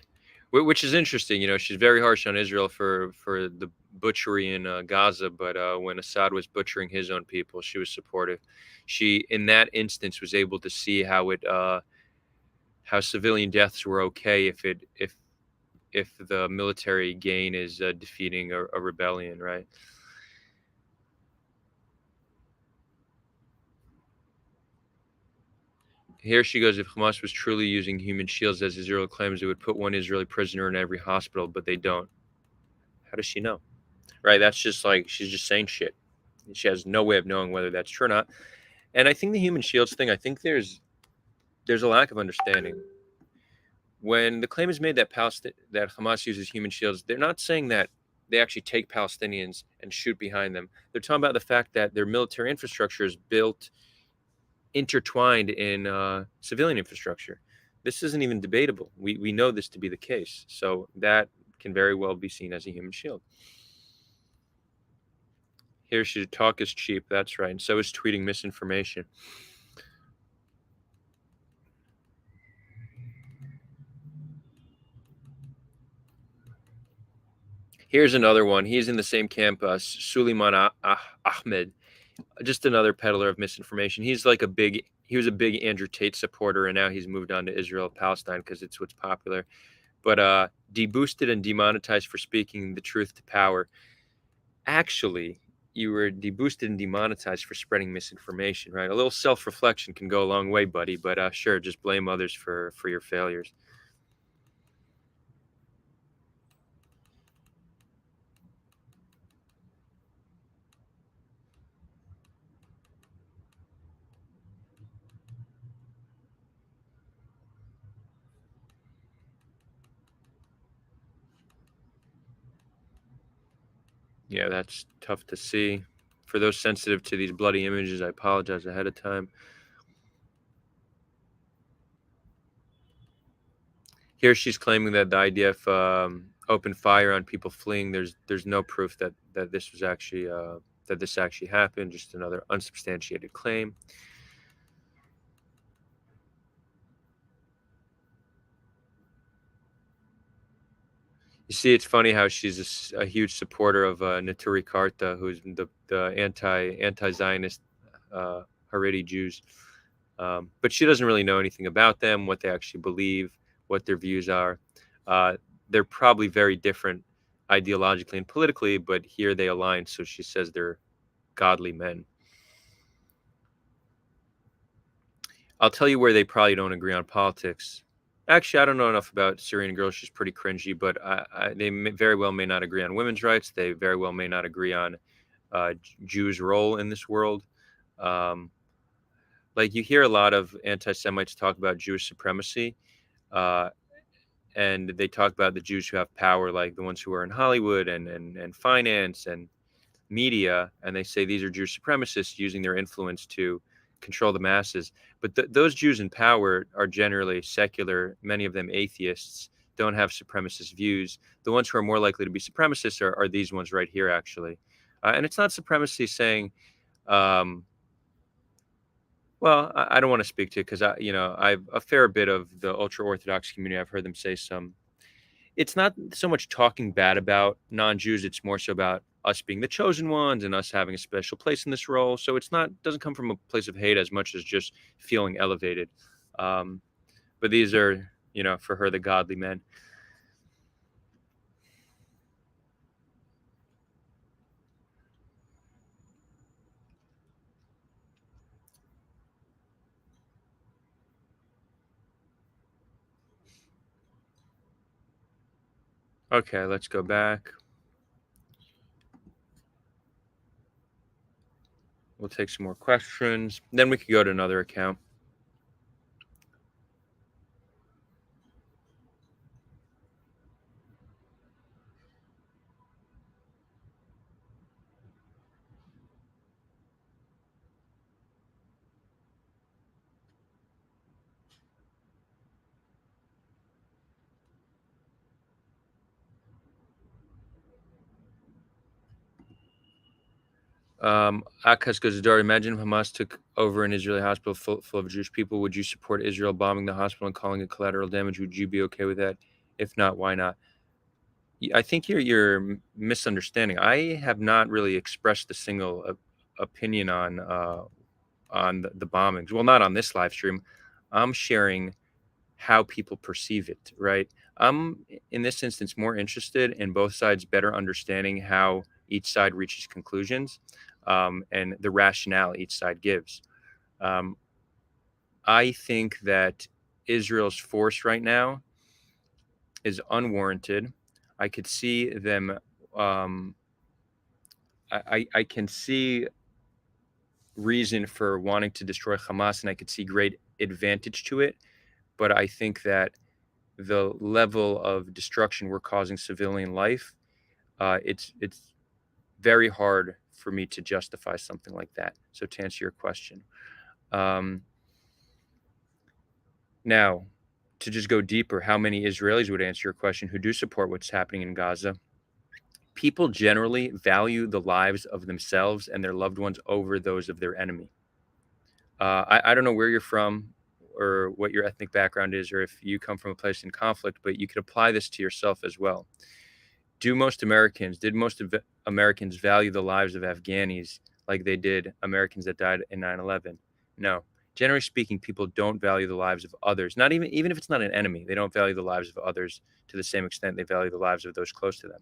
Speaker 1: which is interesting. She's very harsh on Israel for the butchery in Gaza, but when Assad was butchering his own people, she was supportive. She, in that instance, was able to see how civilian deaths were okay if the military gain is defeating a rebellion, right? Here she goes. If Hamas was truly using human shields as Israel claims, it would put one Israeli prisoner in every hospital, but they don't. How does she know? Right? That's just like she's just saying shit. She has no way of knowing whether that's true or not. And I think the human shields thing, I think there's a lack of understanding. When the claim is made that that Hamas uses human shields, they're not saying that they actually take Palestinians and shoot behind them. They're talking about the fact that their military infrastructure is built intertwined in civilian infrastructure. This isn't even debatable. We know this to be the case. So that can very well be seen as a human shield. Here, she talk is cheap. That's right. And so is tweeting misinformation. Here's another one. He's in the same camp. Suleiman Ahmed, just another peddler of misinformation. He was a big Andrew Tate supporter, and now he's moved on to Israel Palestine because it's what's popular. But deboosted and demonetized for speaking the truth to power. Actually, you were deboosted and demonetized for spreading misinformation, right? A little self-reflection can go a long way, buddy. But sure, just blame others for your failures. Yeah, that's tough to see. For those sensitive to these bloody images, I apologize ahead of time. Here, she's claiming that the IDF opened fire on people fleeing. There's no proof that this was actually that this actually happened. Just another unsubstantiated claim. You see, it's funny how she's a huge supporter of Naturi Karta, who's the anti-Zionist Haredi Jews, but she doesn't really know anything about them, what they actually believe, what their views are. Uh, they're probably very different ideologically and politically, but here they align. So she says they're godly men. I'll tell you where they probably don't agree on politics. Actually, I don't know enough about Syrian Girl. She's pretty cringy, but very well may not agree on women's rights. They very well may not agree on Jews' role in this world. Um, like you hear a lot of anti-Semites talk about Jewish supremacy, uh, and they talk about the Jews who have power, like the ones who are in Hollywood and finance and media, and they say these are Jewish supremacists using their influence to control the masses. But those Jews in power are generally secular, many of them atheists, don't have supremacist views. The ones who are more likely to be supremacists are these ones right here, actually. And it's not supremacy saying, um, well, I don't want to speak to it because I've a fair bit of the ultra orthodox community. I've heard them say some. It's not so much talking bad about non-Jews, it's more so about us being the chosen ones and us having a special place in this role. So it's not doesn't come from a place of hate as much as just feeling elevated. Um, but these are, for her, the godly men. Okay, let's go back. We'll take some more questions. Then we could go to another account. Akash goes, Adar, imagine if Hamas took over an Israeli hospital full of Jewish people. Would you support Israel bombing the hospital and calling it collateral damage? Would you be okay with that? If not, why not? I think you're misunderstanding. I have not really expressed a single opinion on the bombings. Well, not on this live stream. I'm sharing how people perceive it, right? I'm in this instance more interested in both sides better understanding how each side reaches conclusions, and the rationale each side gives. Um, I think that Israel's force right now is unwarranted. I could see them. Um, I can see reason for wanting to destroy Hamas, and I could see great advantage to it. But I think that the level of destruction we're causing civilian life, it's very hard for me to justify something like that. So to answer your question, um, now to just go deeper, how many Israelis would answer your question who do support what's happening in Gaza? People generally value the lives of themselves and their loved ones over those of their enemy. I don't know where you're from or what your ethnic background is, or if you come from a place in conflict, but you could apply this to yourself as well. Did most of Americans value the lives of Afghanis like they did Americans that died in 9/11? No. Generally speaking, people don't value the lives of others. Not even if it's not an enemy, they don't value the lives of others to the same extent they value the lives of those close to them.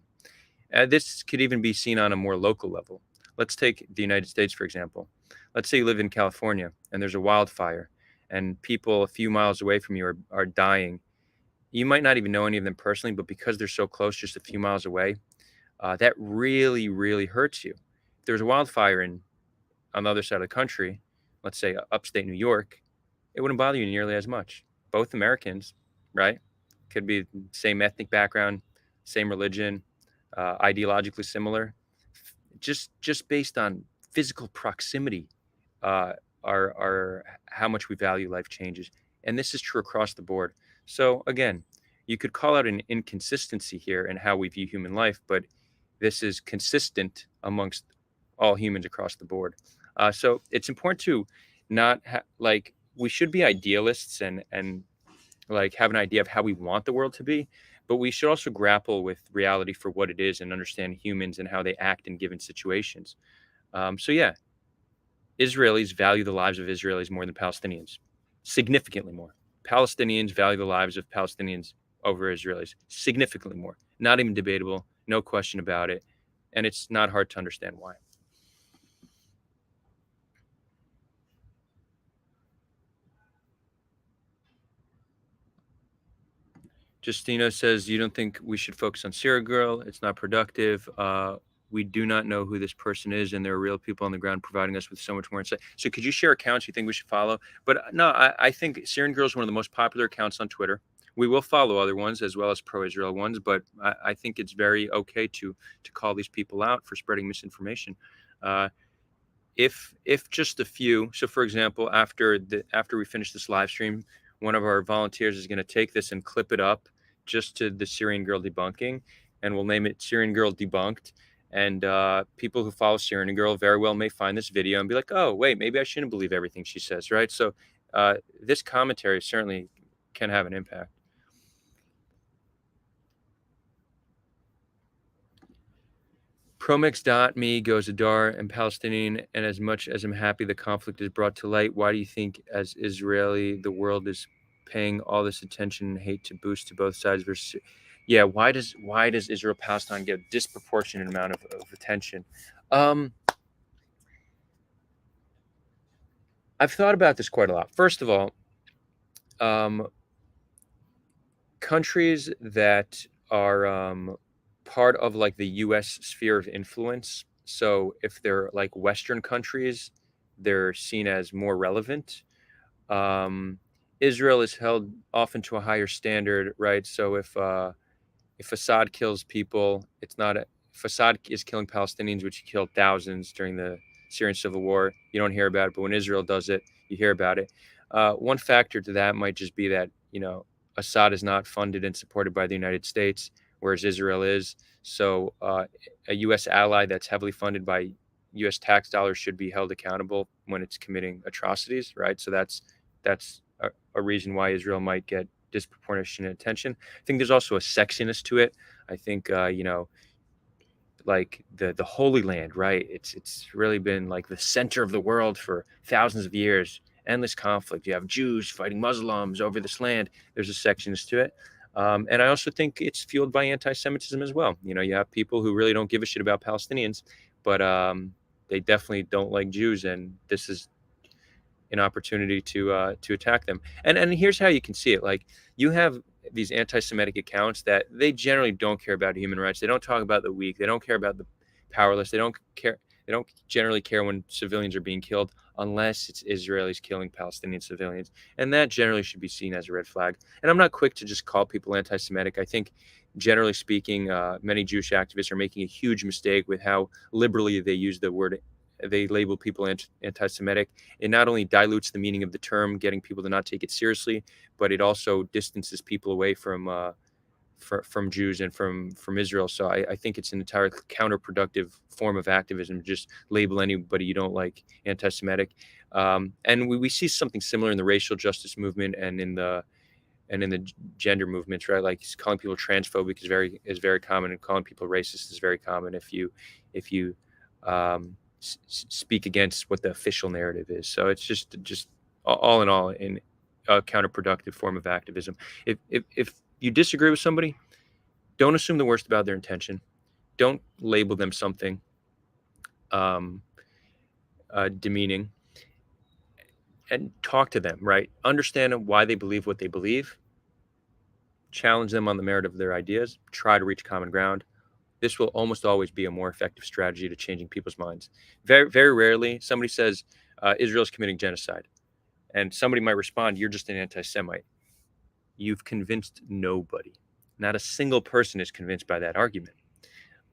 Speaker 1: This could even be seen on a more local level. Let's take the United States, for example. Let's say you live in California and there's a wildfire, and people a few miles away from you are dying. You might not even know any of them personally, but because they're so close, just a few miles away, that really, really hurts you. If there's a wildfire on the other side of the country, let's say upstate New York, it wouldn't bother you nearly as much. Both Americans, right? Could be same ethnic background, same religion, ideologically similar. Just based on physical proximity, uh, are how much we value life changes, and this is true across the board. So again, you could call out an inconsistency here in how we view human life, but this is consistent amongst all humans across the board. So it's important to not like we should be idealists and like have an idea of how we want the world to be, but we should also grapple with reality for what it is and understand humans and how they act in given situations. So yeah, Israelis value the lives of Israelis more than Palestinians, significantly more. Palestinians value the lives of Palestinians over Israelis, significantly more. Not even debatable, no question about it. And it's not hard to understand why. Justino says, you don't think we should focus on Syrian Girl? It's not productive. We do not know who this person is, and there are real people on the ground providing us with so much more insight. So could you share accounts you think we should follow? But no, I think Syrian Girl is one of the most popular accounts on Twitter. We will follow other ones as well as pro-Israel ones, but I think it's very okay to call these people out for spreading misinformation. Uh, if just a few, so for example, after we finish this live stream, one of our volunteers is going to take this and clip it up just to the Syrian Girl debunking, and we'll name it Syrian Girl Debunked. And people who follow Syrian Girl very well may find this video and be like, oh wait, maybe I shouldn't believe everything she says, right? So this commentary certainly can have an impact. Promix.me goes Adar and Palestinian, and as much as I'm happy the conflict is brought to light, why do you think, as Israeli, the world is paying all this attention and hate to boost to both sides versus? Yeah, why does Israel Palestine get a disproportionate amount of attention? I've thought about this quite a lot. First of all, countries that are part of like the U.S. sphere of influence. So if they're like Western countries, they're seen as more relevant. Israel is held often to a higher standard, right? So if Assad kills people, it's not if Assad is killing Palestinians, which he killed thousands during the Syrian civil war, you don't hear about it. But when Israel does it, you hear about it. One factor to that might just be that, Assad is not funded and supported by the United States, whereas Israel is. So a U.S. ally that's heavily funded by U.S. tax dollars should be held accountable when it's committing atrocities, right? So that's a reason why Israel might get disproportionate attention. I think there's also a sexiness to it. I think like the Holy Land, right? It's really been like the center of the world for thousands of years. Endless conflict. You have Jews fighting Muslims over this land. There's a sexiness to it. And I also think it's fueled by anti-Semitism as well. You have people who really don't give a shit about Palestinians, but they definitely don't like Jews, and this is an opportunity to attack them. And here's how you can see it. Like, you have these anti-Semitic accounts that they generally don't care about human rights. They don't talk about the weak. They don't care about the powerless. They don't care. They don't generally care when civilians are being killed, unless it's Israelis killing Palestinian civilians. And that generally should be seen as a red flag. And I'm not quick to just call people anti-Semitic. I think, generally speaking, many Jewish activists are making a huge mistake with how liberally they use the word. They label people anti-Semitic. It not only dilutes the meaning of the term, getting people to not take it seriously, but it also distances people away from Jews and from Israel. So I think it's an entirely counterproductive form of activism to just label anybody you don't like anti-Semitic. And we see something similar in the racial justice movement and in the gender movements, right? Like, calling people transphobic is very common, and calling people racist is very common if you speak against what the official narrative is. So it's just all in all in a counterproductive form of activism. If you disagree with somebody, don't assume the worst about their intention. Don't label them something demeaning, and talk to them, right? Understand why they believe what they believe. Challenge them on the merit of their ideas. Try to reach common ground. This will almost always be a more effective strategy to changing people's minds. Very, very rarely, somebody says Israel's committing genocide, and somebody might respond, "You're just an anti-Semite." You've convinced nobody. Not a single person is convinced by that argument.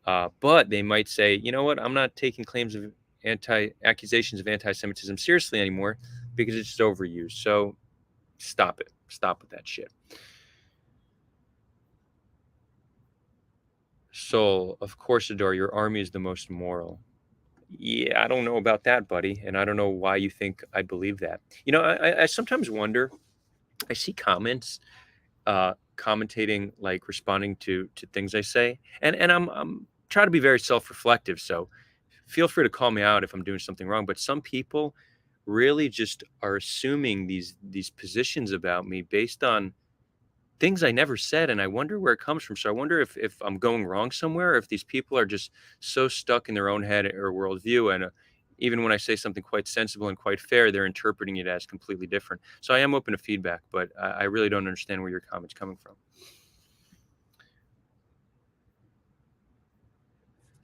Speaker 1: But they might say, "You know what? I'm not taking claims of accusations of anti-Semitism seriously anymore because it's just overused. So stop it. Stop with that shit." Soul, of course, Adore, your army is the most moral. Yeah, I don't know about that, buddy, and I don't know why you think I believe that. I sometimes wonder. I see comments, commentating, like responding to things I say, and I'm trying to be very self-reflective. So feel free to call me out if I'm doing something wrong. But some people really just are assuming these positions about me based on things I never said, and I wonder where it comes from. So I wonder if I'm going wrong somewhere, or if these people are just so stuck in their own head or worldview, and even when I say something quite sensible and quite fair, they're interpreting it as completely different. So I am open to feedback, but I really don't understand where your comment's coming from.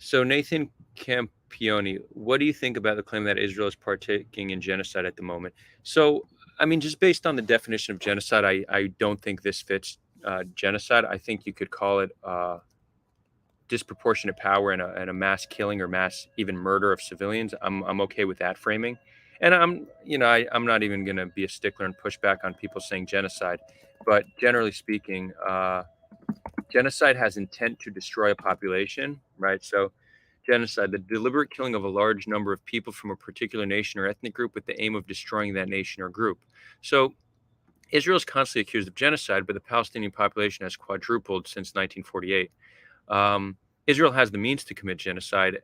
Speaker 1: So Nathan Campioni, what do you think about the claim that Israel is partaking in genocide at the moment? So, I mean, just based on the definition of genocide, I don't think this fits genocide. I think you could call it disproportionate power and a mass killing or mass even murder of civilians. I'm okay with that framing. And I'm not even going to be a stickler and push back on people saying genocide. But generally speaking, genocide has intent to destroy a population, right? So genocide, the deliberate killing of a large number of people from a particular nation or ethnic group with the aim of destroying that nation or group. So Israel is constantly accused of genocide, but the Palestinian population has quadrupled since 1948. Um, Israel has the means to commit genocide.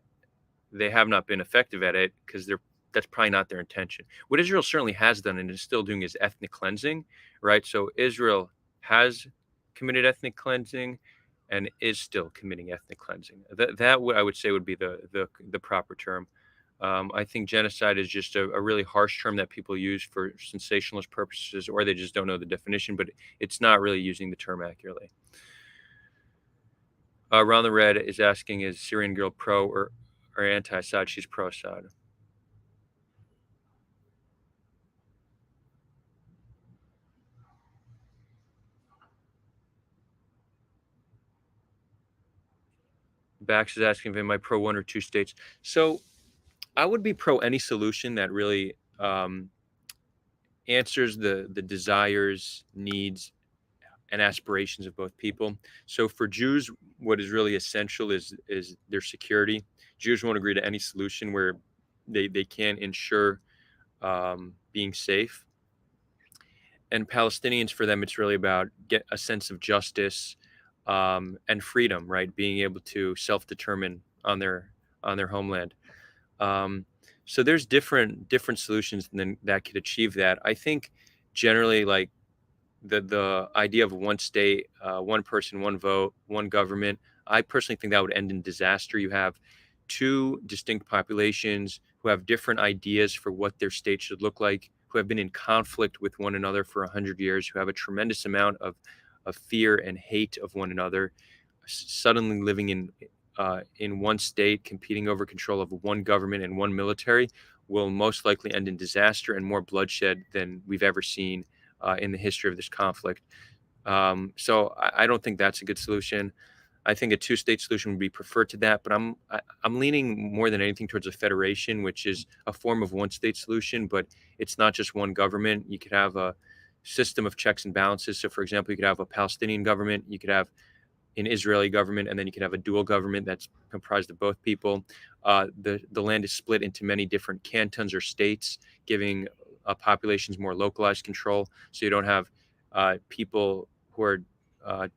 Speaker 1: They have not been effective at it because that's probably not their intention. What Israel certainly has done and is still doing is ethnic cleansing, right? So Israel has committed ethnic cleansing and is still committing ethnic cleansing. I would say would be the proper term. I think genocide is just a really harsh term that people use for sensationalist purposes, or they just don't know the definition, but it's not really using the term accurately. Ron the Red is asking, is Syrian Girl pro or anti-Assad? She's pro-Assad. Bax is asking, am I pro one or two states? So I would be pro any solution that really answers the desires, needs, and aspirations of both people. So for Jews, what is really essential is their security. Jews won't agree to any solution where they can't ensure being safe. And Palestinians, for them, it's really about get a sense of justice and freedom, right? Being able to self-determine on their homeland. Um, so there's different solutions then that could achieve that. I think generally, like the idea of one state, one person, one vote, one government. I personally think that would end in disaster. You have two distinct populations who have different ideas for what their state should look like, who have been in conflict with one another for 100 years, who have a tremendous amount of fear and hate of one another, suddenly living in one state, competing over control of one government and one military, will most likely end in disaster and more bloodshed than we've ever seen in the history of this conflict. So I don't think that's a good solution. I think a two-state solution would be preferred to that, but I'm leaning more than anything towards a federation, which is a form of one-state solution, but it's not just one government. You could have a system of checks and balances. So, for example, you could have a Palestinian government, you could have an Israeli government, and then you could have a dual government that's comprised of both people. The land is split into many different cantons or states, giving populations more localized control. So you don't have people who are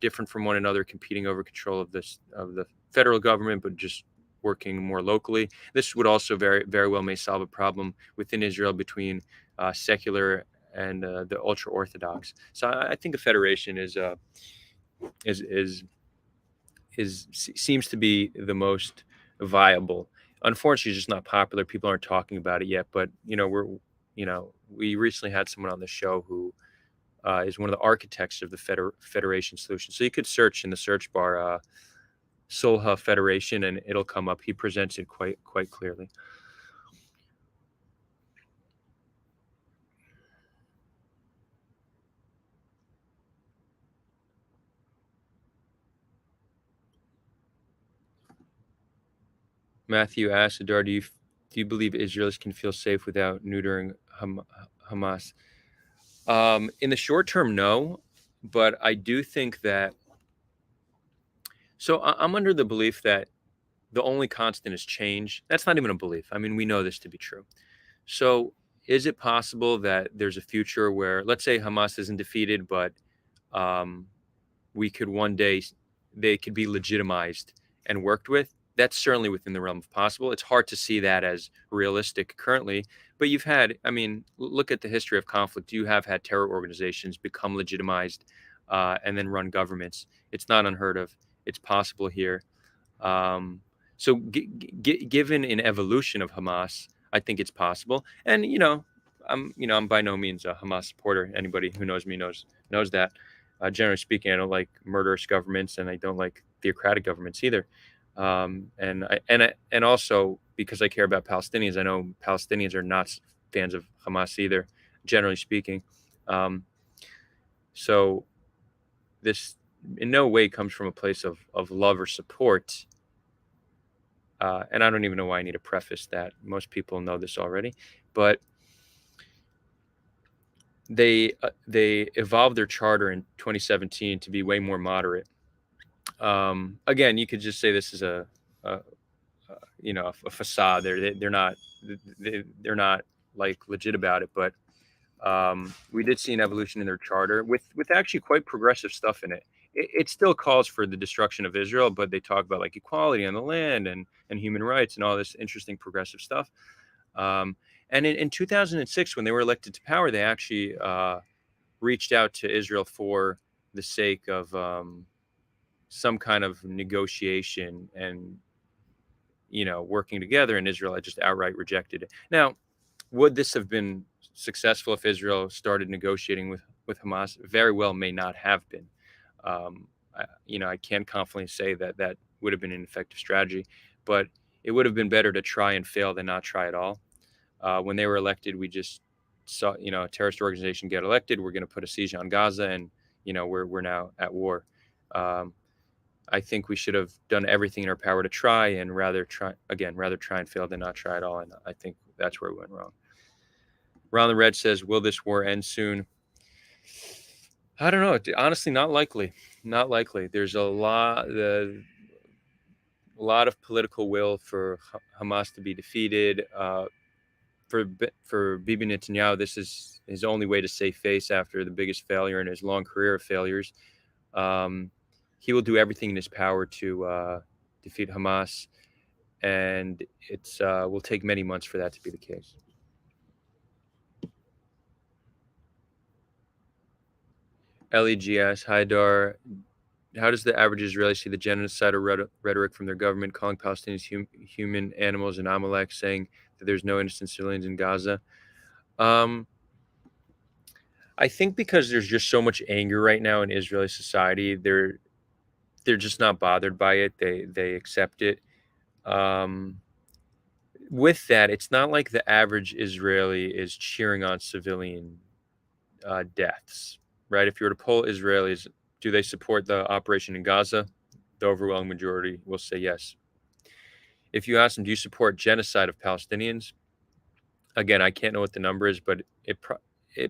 Speaker 1: different from one another competing over control of the federal government, but just working more locally. This would also very well may solve a problem within Israel between secular and the ultra orthodox. So I think a federation is seems to be the most viable. Unfortunately, it's just not popular. People aren't talking about it yet. But we recently had someone on the show who is one of the architects of the federation solution. So you could search in the search bar Sulha Federation, and it'll come up. He presents it quite clearly. Matthew asks, Adar, do you believe Israelis can feel safe without neutering Hamas? In the short term, no, but I do think that. So I'm under the belief that the only constant is change. That's not even a belief. I mean, we know this to be true. So is it possible that there's a future where, let's say, Hamas isn't defeated, but um, we could one day they could be legitimized and worked with? That's certainly within the realm of possible. It's hard to see that as realistic currently, but you've had, I mean, look at the history of conflict. You have had terror organizations become legitimized and then run governments. It's not unheard of. It's possible here. Um, so, given an evolution of Hamas, I think it's possible. And I'm by no means a Hamas supporter. Anybody who knows me knows that. Generally speaking, I don't like murderous governments, and I don't like theocratic governments either. And also because I care about Palestinians, I know Palestinians are not fans of Hamas either, generally speaking. Um, so this in no way comes from a place of love or support. And I don't even know why I need to preface that. Most people know this already, but they evolved their charter in 2017 to be way more moderate. Again, you could just say this is a a facade. They're not they're not like legit about it, but we did see an evolution in their charter with actually quite progressive stuff in it. It still calls for the destruction of Israel, but they talk about like equality on the land and human rights and all this interesting progressive stuff. Um, and in 2006, when they were elected to power, they actually reached out to Israel for the sake of some kind of negotiation and working together. And Israel had just outright rejected it. Now, would this have been successful if Israel started negotiating with Hamas? Very well, may not have been. I can't confidently say that that would have been an effective strategy, but it would have been better to try and fail than not try at all. When they were elected, we just saw a terrorist organization get elected. We're going to put a siege on Gaza, and we're now at war. Um, I think we should have done everything in our power to try, and rather try and fail than not try at all. And I think that's where we went wrong. Ron the Red says, "Will this war end soon?" I don't know. Honestly, not likely. Not likely. There's a lot of political will for Hamas to be defeated. For Bibi Netanyahu, this is his only way to save face after the biggest failure in his long career of failures. He will do everything in his power to defeat Hamas, and it's will take many months for that to be the case. LEGS, Haidar, how does the average Israeli see the genocidal rhetoric from their government, calling Palestinians human animals and Amalek, saying that there's no innocent civilians in Gaza? I think because there's just so much anger right now in Israeli society, they're just not bothered by it. They accept it. Um, with that, it's not like the average Israeli is cheering on civilian deaths, right? If you were to poll Israelis, do they support the operation in Gaza? The overwhelming majority will say yes. If you ask them, do you support genocide of Palestinians? Again, I can't know what the number is, but it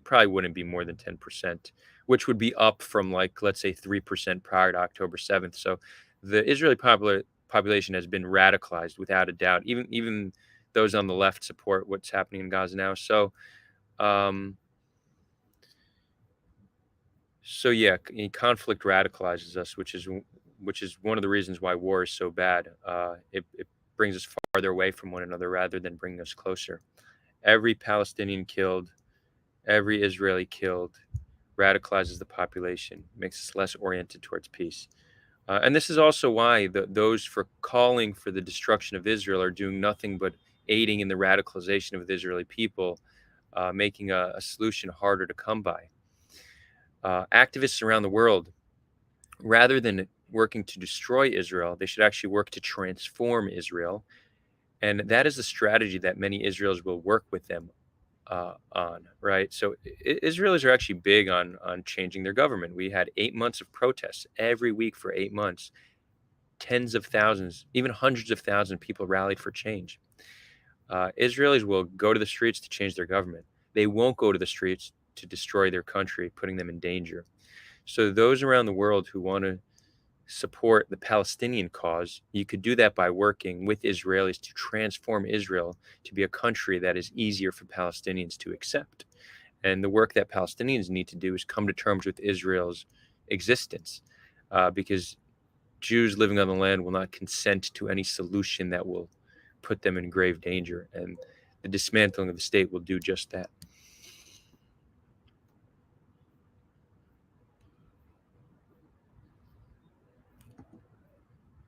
Speaker 1: probably wouldn't be more than 10%, which would be up from like, let's say 3% prior to October 7th. So the Israeli population has been radicalized without a doubt. Even those on the left support what's happening in Gaza now. Um, So yeah, conflict radicalizes us, which is one of the reasons why war is so bad. It brings us farther away from one another rather than bringing us closer. Every Palestinian killed, every Israeli killed, radicalizes the population, makes us less oriented towards peace. And this is also why those for calling for the destruction of Israel are doing nothing but aiding in the radicalization of the Israeli people, making a solution harder to come by. Activists around the world, rather than working to destroy Israel, they should actually work to transform Israel. And that is the strategy that many Israelis will work with them on, right? So Israelis are actually big on changing their government. We had 8 months of protests every week for 8 months. Tens of thousands, even hundreds of thousands of people rallied for change. Israelis will go to the streets to change their government. They won't go to the streets to destroy their country, putting them in danger. So those around the world who want to support the Palestinian cause, you could do that by working with Israelis to transform Israel to be a country that is easier for Palestinians to accept. And the work that Palestinians need to do is come to terms with Israel's existence, because Jews living on the land will not consent to any solution that will put them in grave danger. And the dismantling of the state will do just that.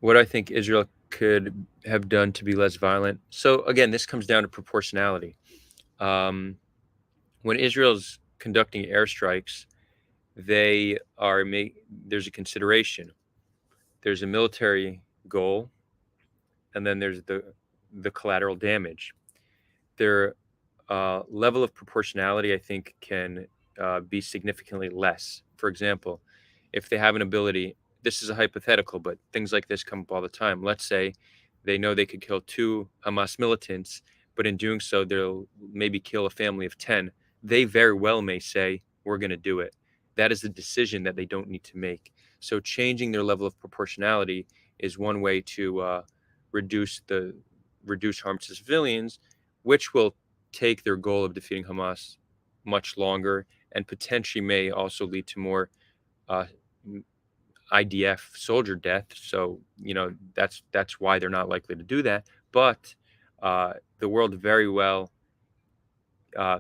Speaker 1: What I think Israel could have done to be less violent. So again, this comes down to proportionality. Um, when Israel's conducting airstrikes, they are there's a consideration. There's a military goal, and then there's the collateral damage. Their level of proportionality, I think, can be significantly less. For example, if they have an ability, this is a hypothetical, but things like this come up all the time. Let's say they know they could kill two Hamas militants, but in doing so, they'll maybe kill a family of 10. They very well may say, we're going to do it. That is a decision that they don't need to make. So changing their level of proportionality is one way to reduce the reduce harm to civilians, which will take their goal of defeating Hamas much longer and potentially may also lead to more uh, IDF soldier death. So that's why they're not likely to do that. But the world very well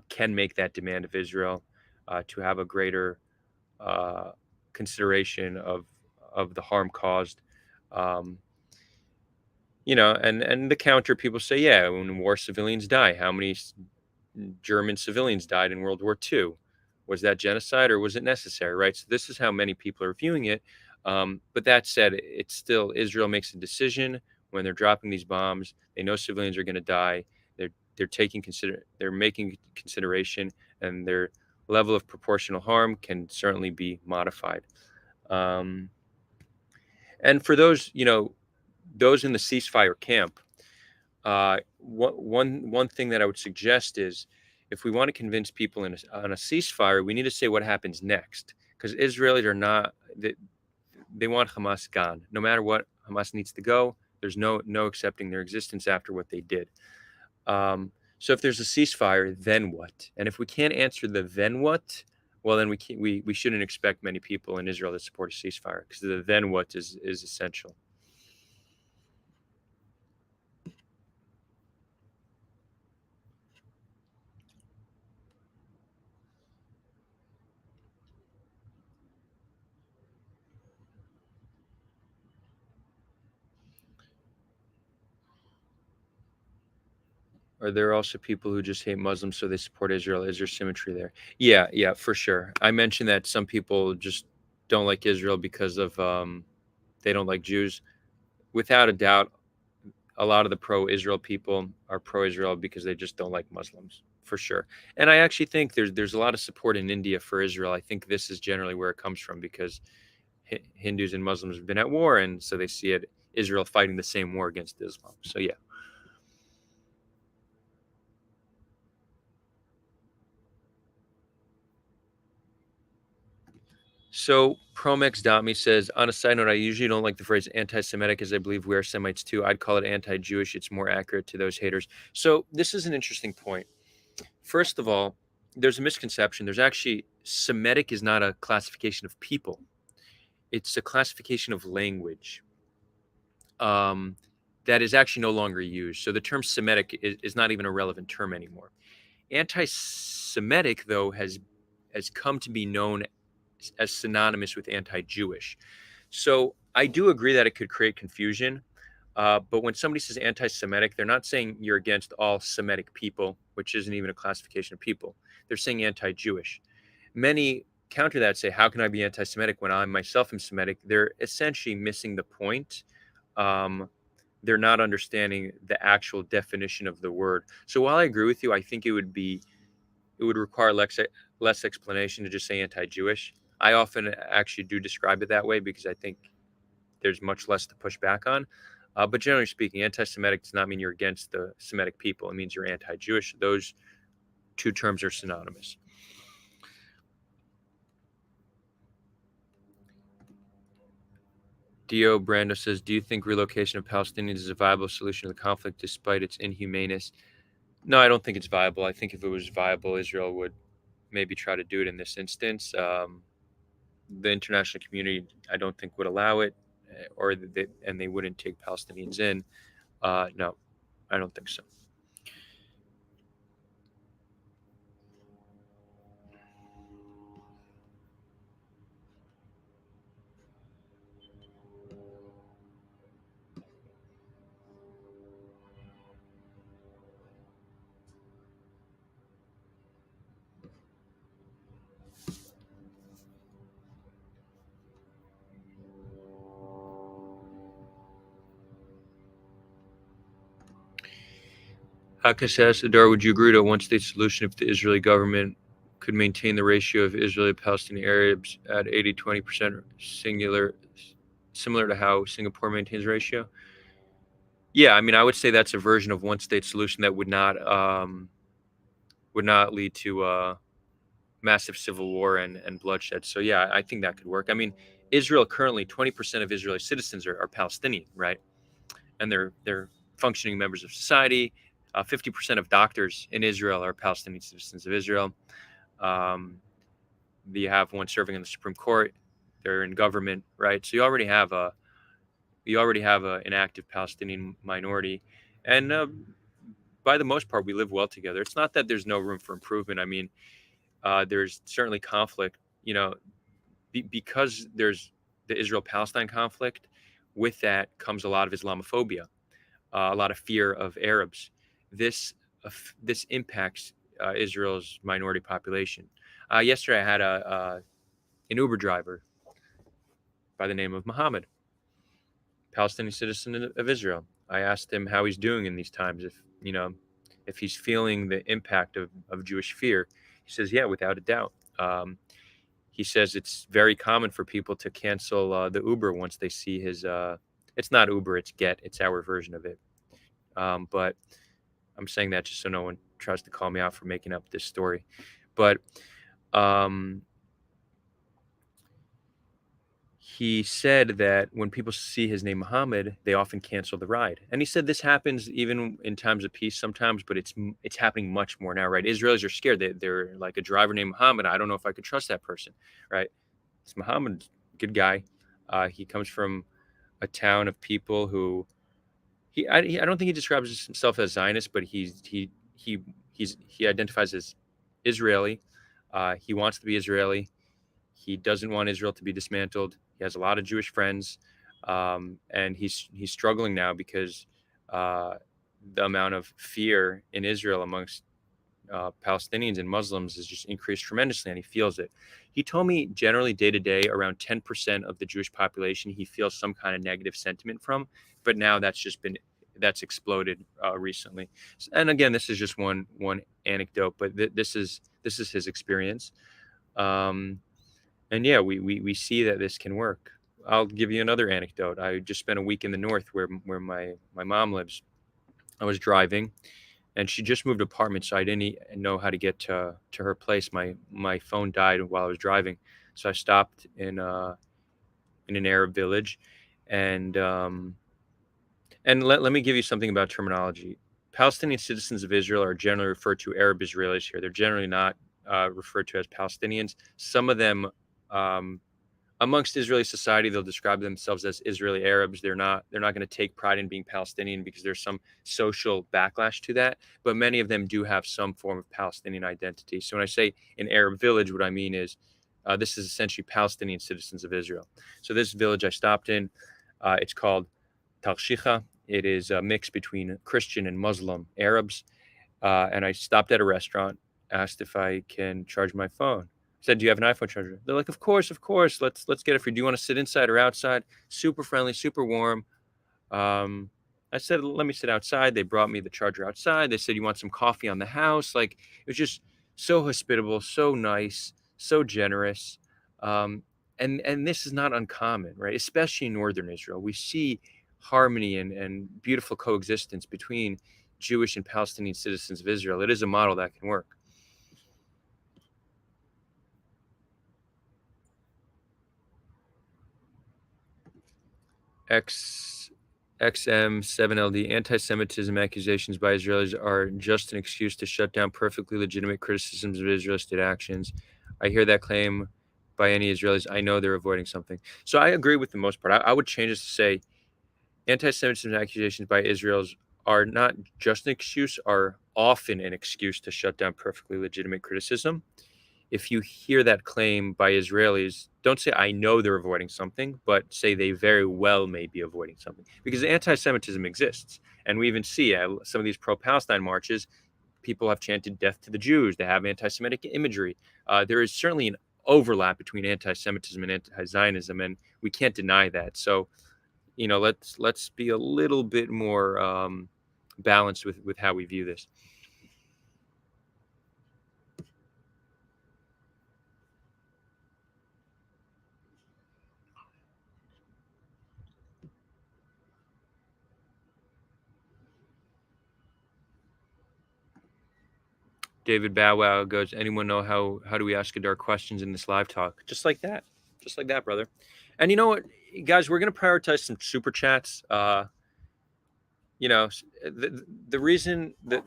Speaker 1: can make that demand of Israel to have a greater uh, consideration of the harm caused. Um, and the counter people say, yeah, when war civilians die, how many German civilians died in World War II? Was that genocide or was it necessary, right? So this is how many people are viewing it. But that said, it's still Israel makes a decision when they're dropping these bombs. They know civilians are going to die. They're making consideration, and their level of proportional harm can certainly be modified. Um, and for those in the ceasefire camp, one thing that I would suggest is if we want to convince people on a ceasefire, we need to say what happens next. Because Israelis are not they want Hamas gone. No matter what, Hamas needs to go. There's no accepting their existence after what they did. So if there's a ceasefire, then what? And if we can't answer the then what, well then we shouldn't expect many people in Israel to support a ceasefire because the then what is essential. Are there also people who just hate Muslims so they support Israel? Is there symmetry there? Yeah, yeah, for sure. I mentioned that some people just don't like Israel because of they don't like Jews. Without a doubt, a lot of the pro-Israel people are pro-Israel because they just don't like Muslims, for sure. And I actually think there's a lot of support in India for Israel. I think this is generally where it comes from because Hindus and Muslims have been at war, and so they see it Israel fighting the same war against Islam. So yeah. So Promex.me says, on a side note, I usually don't like the phrase anti-Semitic as I believe we are Semites too. I'd call it anti-Jewish. It's more accurate to those haters. So this is an interesting point. First of all, there's a misconception. There's actually Semitic is not a classification of people. It's a classification of language um, that is actually no longer used. So the term Semitic is not even a relevant term anymore. Anti-Semitic, though, has come to be known as synonymous with anti-Jewish. So I do agree that it could create confusion. But when somebody says anti-Semitic, they're not saying you're against all Semitic people, which isn't even a classification of people. They're saying anti-Jewish. Many counter that, say, how can I be anti-Semitic when I myself am Semitic? They're essentially missing the point. Um, they're not understanding the actual definition of the word. So while I agree with you, I think it would require less explanation to just say anti-Jewish. I often actually do describe it that way because I think there's much less to push back on. But generally speaking, anti-Semitic does not mean you're against the Semitic people. It means you're anti-Jewish. Those two terms are synonymous. Dio Brando says, do you think relocation of Palestinians is a viable solution to the conflict despite its inhumaneness? No, I don't think it's viable. I think if it was viable, Israel would maybe try to do it in this instance. The international community, I don't think, would allow it, and they wouldn't take Palestinians in. No, I don't think so. Akash asks, Adar, would you agree to a one-state solution if the Israeli government could maintain the ratio of Israeli Palestinian Arabs at 80-20% singular, similar to how Singapore maintains ratio? Yeah, I mean, I would say that's a version of one-state solution that would not lead to massive civil war and bloodshed. So yeah, I think that could work. I mean, Israel currently 20% of Israeli citizens are Palestinian, right? And they're functioning members of society. 50% of doctors in Israel are Palestinian citizens of Israel. Um, you have one serving in the Supreme Court. They're in government, right? So an active Palestinian minority, and by the most part, we live well together. It's not that there's no room for improvement. I mean, there's certainly conflict. You know, because there's the Israel-Palestine conflict. With that comes a lot of Islamophobia, a lot of fear of Arabs. This this impacts Israel's minority population. Yesterday, I had an Uber driver by the name of Muhammad, Palestinian citizen of Israel. I asked him how he's doing in these times, if he's feeling the impact of Jewish fear. He says, yeah, without a doubt. He says it's very common for people to cancel the Uber once they see his. It's not Uber, it's Get. It's our version of it. But I'm saying that just so no one tries to call me out for making up this story. But um, he said that when people see his name Muhammad, they often cancel the ride. And he said this happens even in times of peace sometimes, but it's happening much more now, right? Israelis are scared. They're like, a driver named Muhammad. I don't know if I could trust that person, right? It's Muhammad, good guy. He comes from a town of people who I don't think he describes himself as Zionist, but he identifies as Israeli. He wants to be Israeli. He doesn't want Israel to be dismantled. He has a lot of Jewish friends, and he's struggling now because uh, the amount of fear in Israel amongst Palestinians and Muslims has just increased tremendously, and he feels it. He told me generally day to day, around 10% of the Jewish population he feels some kind of negative sentiment from, but now that's exploded recently. And again, this is just one anecdote, but this is his experience. Um, and yeah, we see that this can work. I'll give you another anecdote. I just spent a week in the north where my mom lives. I was driving, and she just moved apartments, so I didn't know how to get to her place. My phone died while I was driving, so I stopped in an Arab village, and let me give you something about terminology. Palestinian citizens of Israel are generally referred to Arab Israelis here. They're generally not referred to as Palestinians. Some of them, um, amongst Israeli society, they'll describe themselves as Israeli Arabs. They're not going to take pride in being Palestinian because there's some social backlash to that. But many of them do have some form of Palestinian identity. So when I say an Arab village, what I mean is this is essentially Palestinian citizens of Israel. So this village I stopped in, it's called Tarshiha. It is a mix between Christian and Muslim Arabs. And I stopped at a restaurant, asked if I can charge my phone. Said, "Do you have an iPhone charger?" They're like, "Of course, of course. Let's get it for you. Do you want to sit inside or outside?" Super friendly, super warm. Um, I said, "Let me sit outside." They brought me the charger outside. They said, "You want some coffee on the house?" Like, it was just so hospitable, so nice, so generous. Um, and this is not uncommon, right? Especially in northern Israel, we see harmony and beautiful coexistence between Jewish and Palestinian citizens of Israel. It is a model that can work. X XM7LD, anti-Semitism accusations by Israelis are just an excuse to shut down perfectly legitimate criticisms of Israel's state actions. I hear that claim by any Israelis. I know they're avoiding something. So I agree with the most part. I would change this to say anti-Semitism accusations by Israelis are not just an excuse, are often an excuse to shut down perfectly legitimate criticism. If you hear that claim by Israelis, don't say, I know they're avoiding something, but say they very well may be avoiding something. Because anti Semitism exists. And we even see some of these pro Palestine marches, people have chanted death to the Jews, they have anti Semitic imagery. There is certainly an overlap between anti Semitism and anti Zionism, and we can't deny that. So, let's be a little bit more balanced with how we view this. David Bow Wow goes, anyone know how do we ask Adar questions in this live talk? Just like that. Just like that, brother. And you know what, guys, we're going to prioritize some super chats. The reason that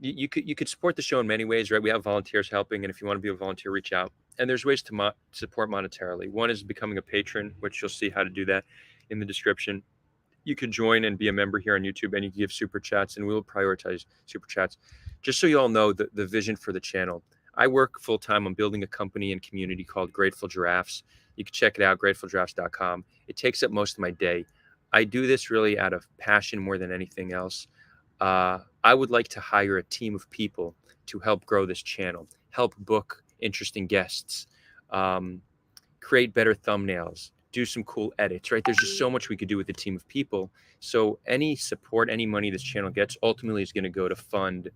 Speaker 1: you could support the show in many ways, right? We have volunteers helping, and if you want to be a volunteer, reach out. And there's ways to support monetarily. One is becoming a patron, which you'll see how to do that in the description. You could join and be a member here on YouTube, and you can give super chats, and we will prioritize super chats. Just so you all know the vision for the channel. I work full time on building a company and community called Grateful Giraffes. You can check it out, gratefulgiraffes.com. It takes up most of my day. I do this really out of passion more than anything else. I would like to hire a team of people to help grow this channel, help book interesting guests, create better thumbnails, do some cool edits, right? There's just so much we could do with a team of people. So any support, any money this channel gets ultimately is going to go to fund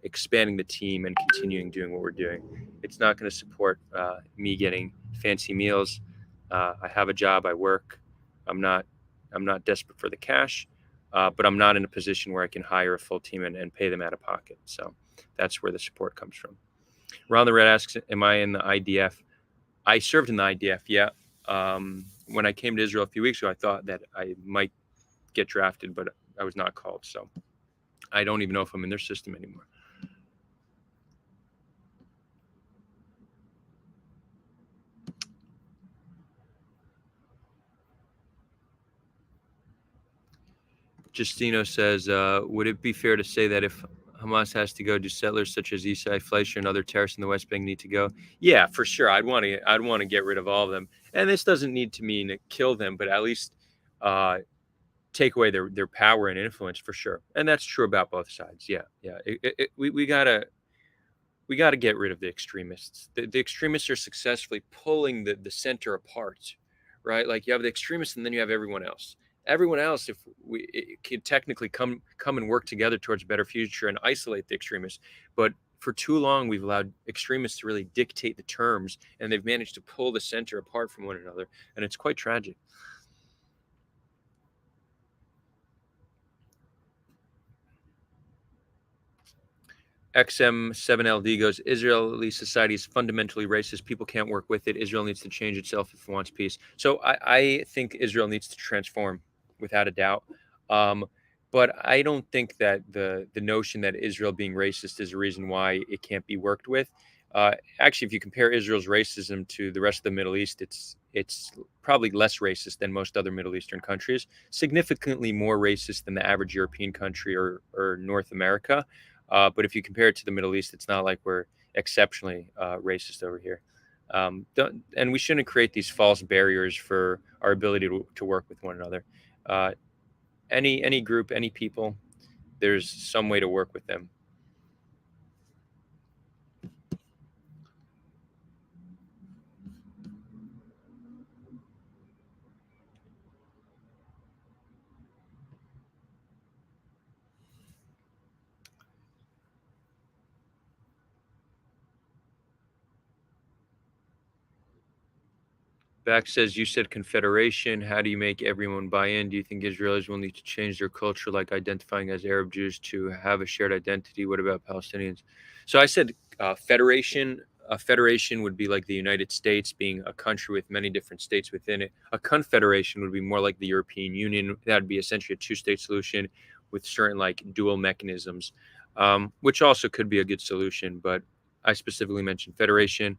Speaker 1: expanding the team and continuing doing what we're doing. It's not going to support me getting fancy meals. I have a job, I work. I'm not desperate for the cash, but I'm not in a position where I can hire a full team and pay them out of pocket. So that's where the support comes from. Ron the Red asks, am I in the IDF? I served in the IDF, yeah. When I came to Israel a few weeks ago, I thought that I might get drafted, but I was not called. So I don't even know if I'm in their system anymore. Justino says, would it be fair to say that if Hamas has to go, do settlers such as Isai Fleischer and other terrorists in the West Bank need to go? Yeah, for sure. I'd want to get rid of all of them. And this doesn't need to mean kill them, but at least take away their power and influence, for sure. And that's true about both sides. Yeah. We gotta get rid of the extremists. The extremists are successfully pulling the center apart, right? Like you have the extremists, and then you have everyone else. Everyone else, if we it could technically come and work together towards a better future and isolate the extremists, but for too long we've allowed extremists to really dictate the terms, and they've managed to pull the center apart from one another, and it's quite tragic. XM7LD goes, Israeli society is fundamentally racist. People can't work with it. Israel needs to change itself if it wants peace. So I think Israel needs to transform without a doubt. But I don't think that the notion that Israel being racist is a reason why it can't be worked with. Actually, if you compare Israel's racism to the rest of the Middle East, it's probably less racist than most other Middle Eastern countries, significantly more racist than the average European country or North America. But if you compare it to the Middle East, it's not like we're exceptionally racist over here. And we shouldn't create these false barriers for our ability to work with one another. Any group, any people, there's some way to work with them. Back says, you said confederation. How do you make everyone buy in? Do you think Israelis will need to change their culture, like identifying as Arab Jews, to have a shared identity? What about Palestinians? So I said federation. A federation would be like the United States being a country with many different states within it. A confederation would be more like the European Union. That would be essentially a two-state solution with certain like dual mechanisms, which also could be a good solution. But I specifically mentioned federation.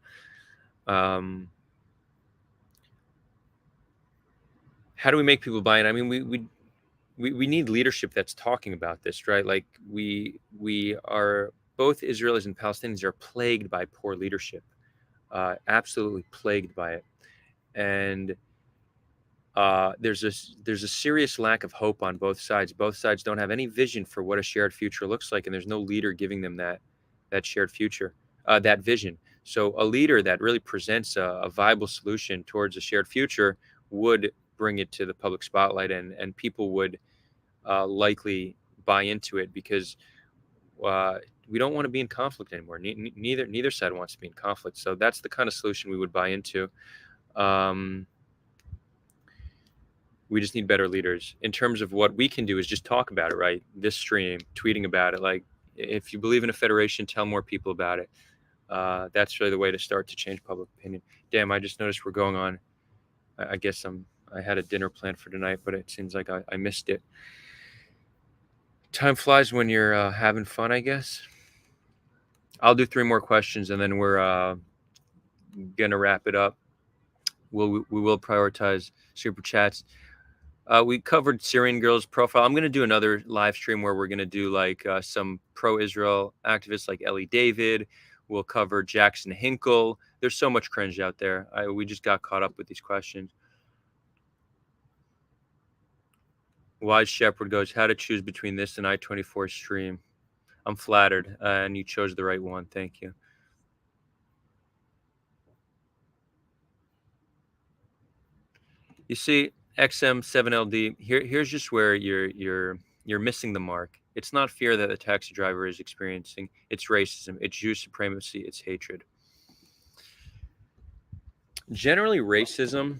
Speaker 1: How do we make people buy in? I mean, we need leadership that's talking about this, right? Like we are, both Israelis and Palestinians are plagued by poor leadership, absolutely plagued by it, and there's a serious lack of hope on both sides. Both sides don't have any vision for what a shared future looks like, and there's no leader giving them that shared future, that vision. So a leader that really presents a viable solution towards a shared future would bring it to the public spotlight, and people would likely buy into it because uh, we don't want to be in conflict anymore. Neither side wants to be in conflict. So that's the kind of solution we would buy into. Um, we just need better leaders. In terms of what we can do is just talk about it, right? This stream, tweeting about it. Like, if you believe in a federation, tell more people about it. That's really the way to start to change public opinion. Damn, I just noticed we're going on. I guess I had a dinner planned for tonight, but it seems like I missed it. Time flies when you're having fun, I guess. I'll do 3 more questions and then we're gonna wrap it up. We will prioritize super chats. We covered Syrian Girl's profile. I'm gonna do another live stream where we're gonna do like some pro-Israel activists like Ellie David. We'll cover Jackson Hinkle. There's so much cringe out there. We just got caught up with these questions. Wise Shepherd goes, how to choose between this and I-24 stream. I'm flattered, and you chose the right one. Thank you. You see, XM7LD, here's just where you're missing the mark. It's not fear that the taxi driver is experiencing. It's racism. It's Jew supremacy. It's hatred. Generally, racism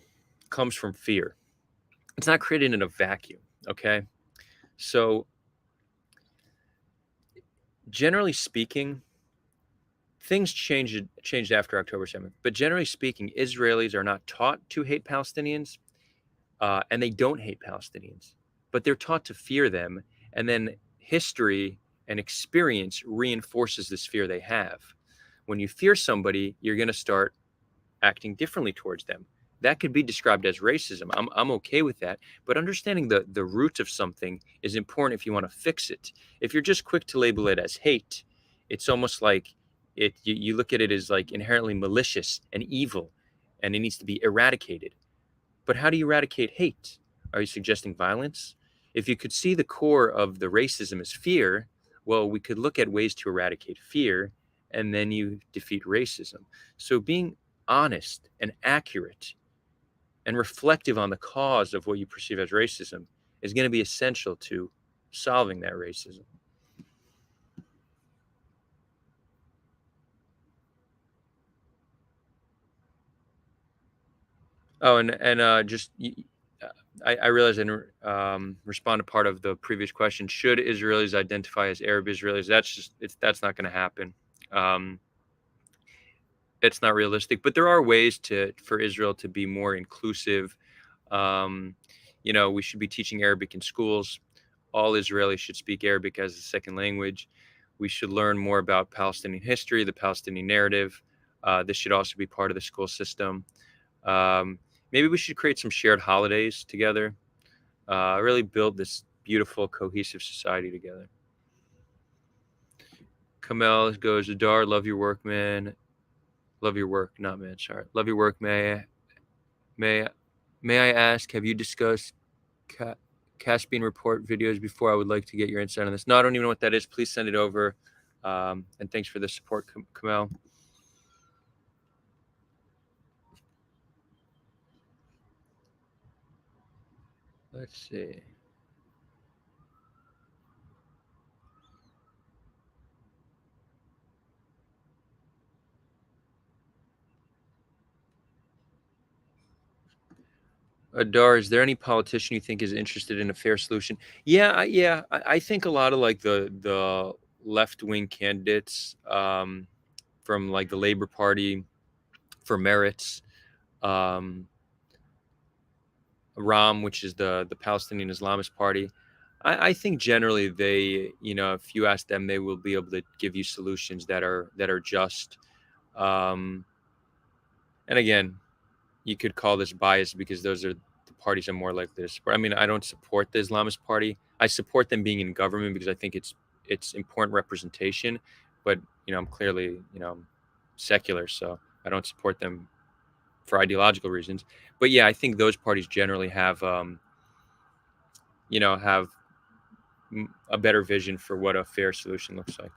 Speaker 1: comes from fear. It's not created in a vacuum, okay? So, generally speaking, things changed after October 7th. But generally speaking, Israelis are not taught to hate Palestinians, and they don't hate Palestinians, but they're taught to fear them. And then history and experience reinforces this fear they have. When you fear somebody, you're going to start acting differently towards them. That could be described as racism. I'm okay with that. But understanding the root of something is important if you want to fix it. If you're just quick to label it as hate, it's almost like you look at it as like inherently malicious and evil, and it needs to be eradicated. But how do you eradicate hate? Are you suggesting violence? If you could see the core of the racism as fear, well, we could look at ways to eradicate fear, and then you defeat racism. So being honest and accurate and reflective on the cause of what you perceive as racism is going to be essential to solving that racism. Oh, and just I realized I didn't respond to part of the previous question. Should Israelis identify as Arab Israelis? That's not going to happen. Um, it's not realistic. But there are ways for Israel to be more inclusive. Um, we should be teaching Arabic in schools. All Israelis should speak Arabic as a second language. We should learn more about Palestinian history, the Palestinian narrative. This should also be part of the school system. Maybe we should create some shared holidays together. Really build this beautiful, cohesive society together. Kamel goes, Adar, love your work, man. Love your work, not man. Sorry, love your work. May I ask? Have you discussed Caspian report videos before? I would like to get your insight on this. No, I don't even know what that is. Please send it over. And thanks for the support, Kamel. Let's see. Adar, is there any politician you think is interested in a fair solution? I think a lot of like the left wing candidates from like the Labor Party for Meretz, um, Ram, which is the Palestinian Islamist Party. I think generally they, if you ask them, they will be able to give you solutions that are just. Um, and again, you could call this bias because those are the parties I'm more likely to support. I mean, I don't support the Islamist Party. I support them being in government because I think it's important representation. But I'm clearly secular, so I don't support them for ideological reasons. But yeah, I think those parties generally have have a better vision for what a fair solution looks like.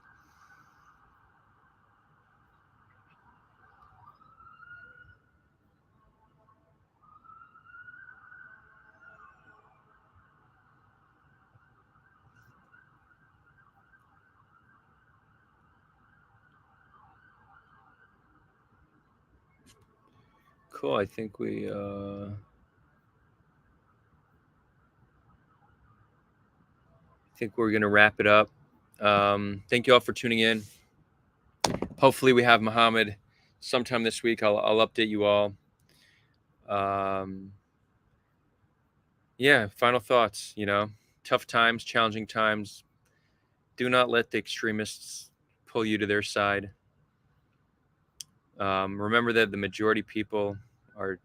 Speaker 1: Cool. I think we're gonna wrap it up. Thank you all for tuning in. Hopefully, we have Muhammad sometime this week. I'll update you all. Um, yeah. Final thoughts. Tough times, challenging times. Do not let the extremists pull you to their side. Remember that the majority people are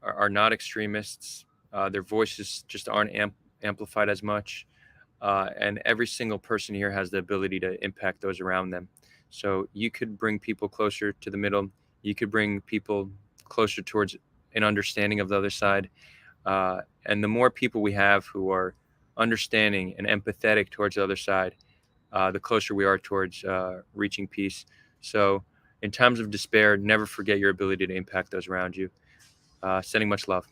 Speaker 1: are not extremists. Their voices just aren't amplified as much. And every single person here has the ability to impact those around them. So you could bring people closer to the middle. You could bring people closer towards an understanding of the other side. And the more people we have who are understanding and empathetic towards the other side, the closer we are towards reaching peace. So, in times of despair, never forget your ability to impact those around you. Sending much love.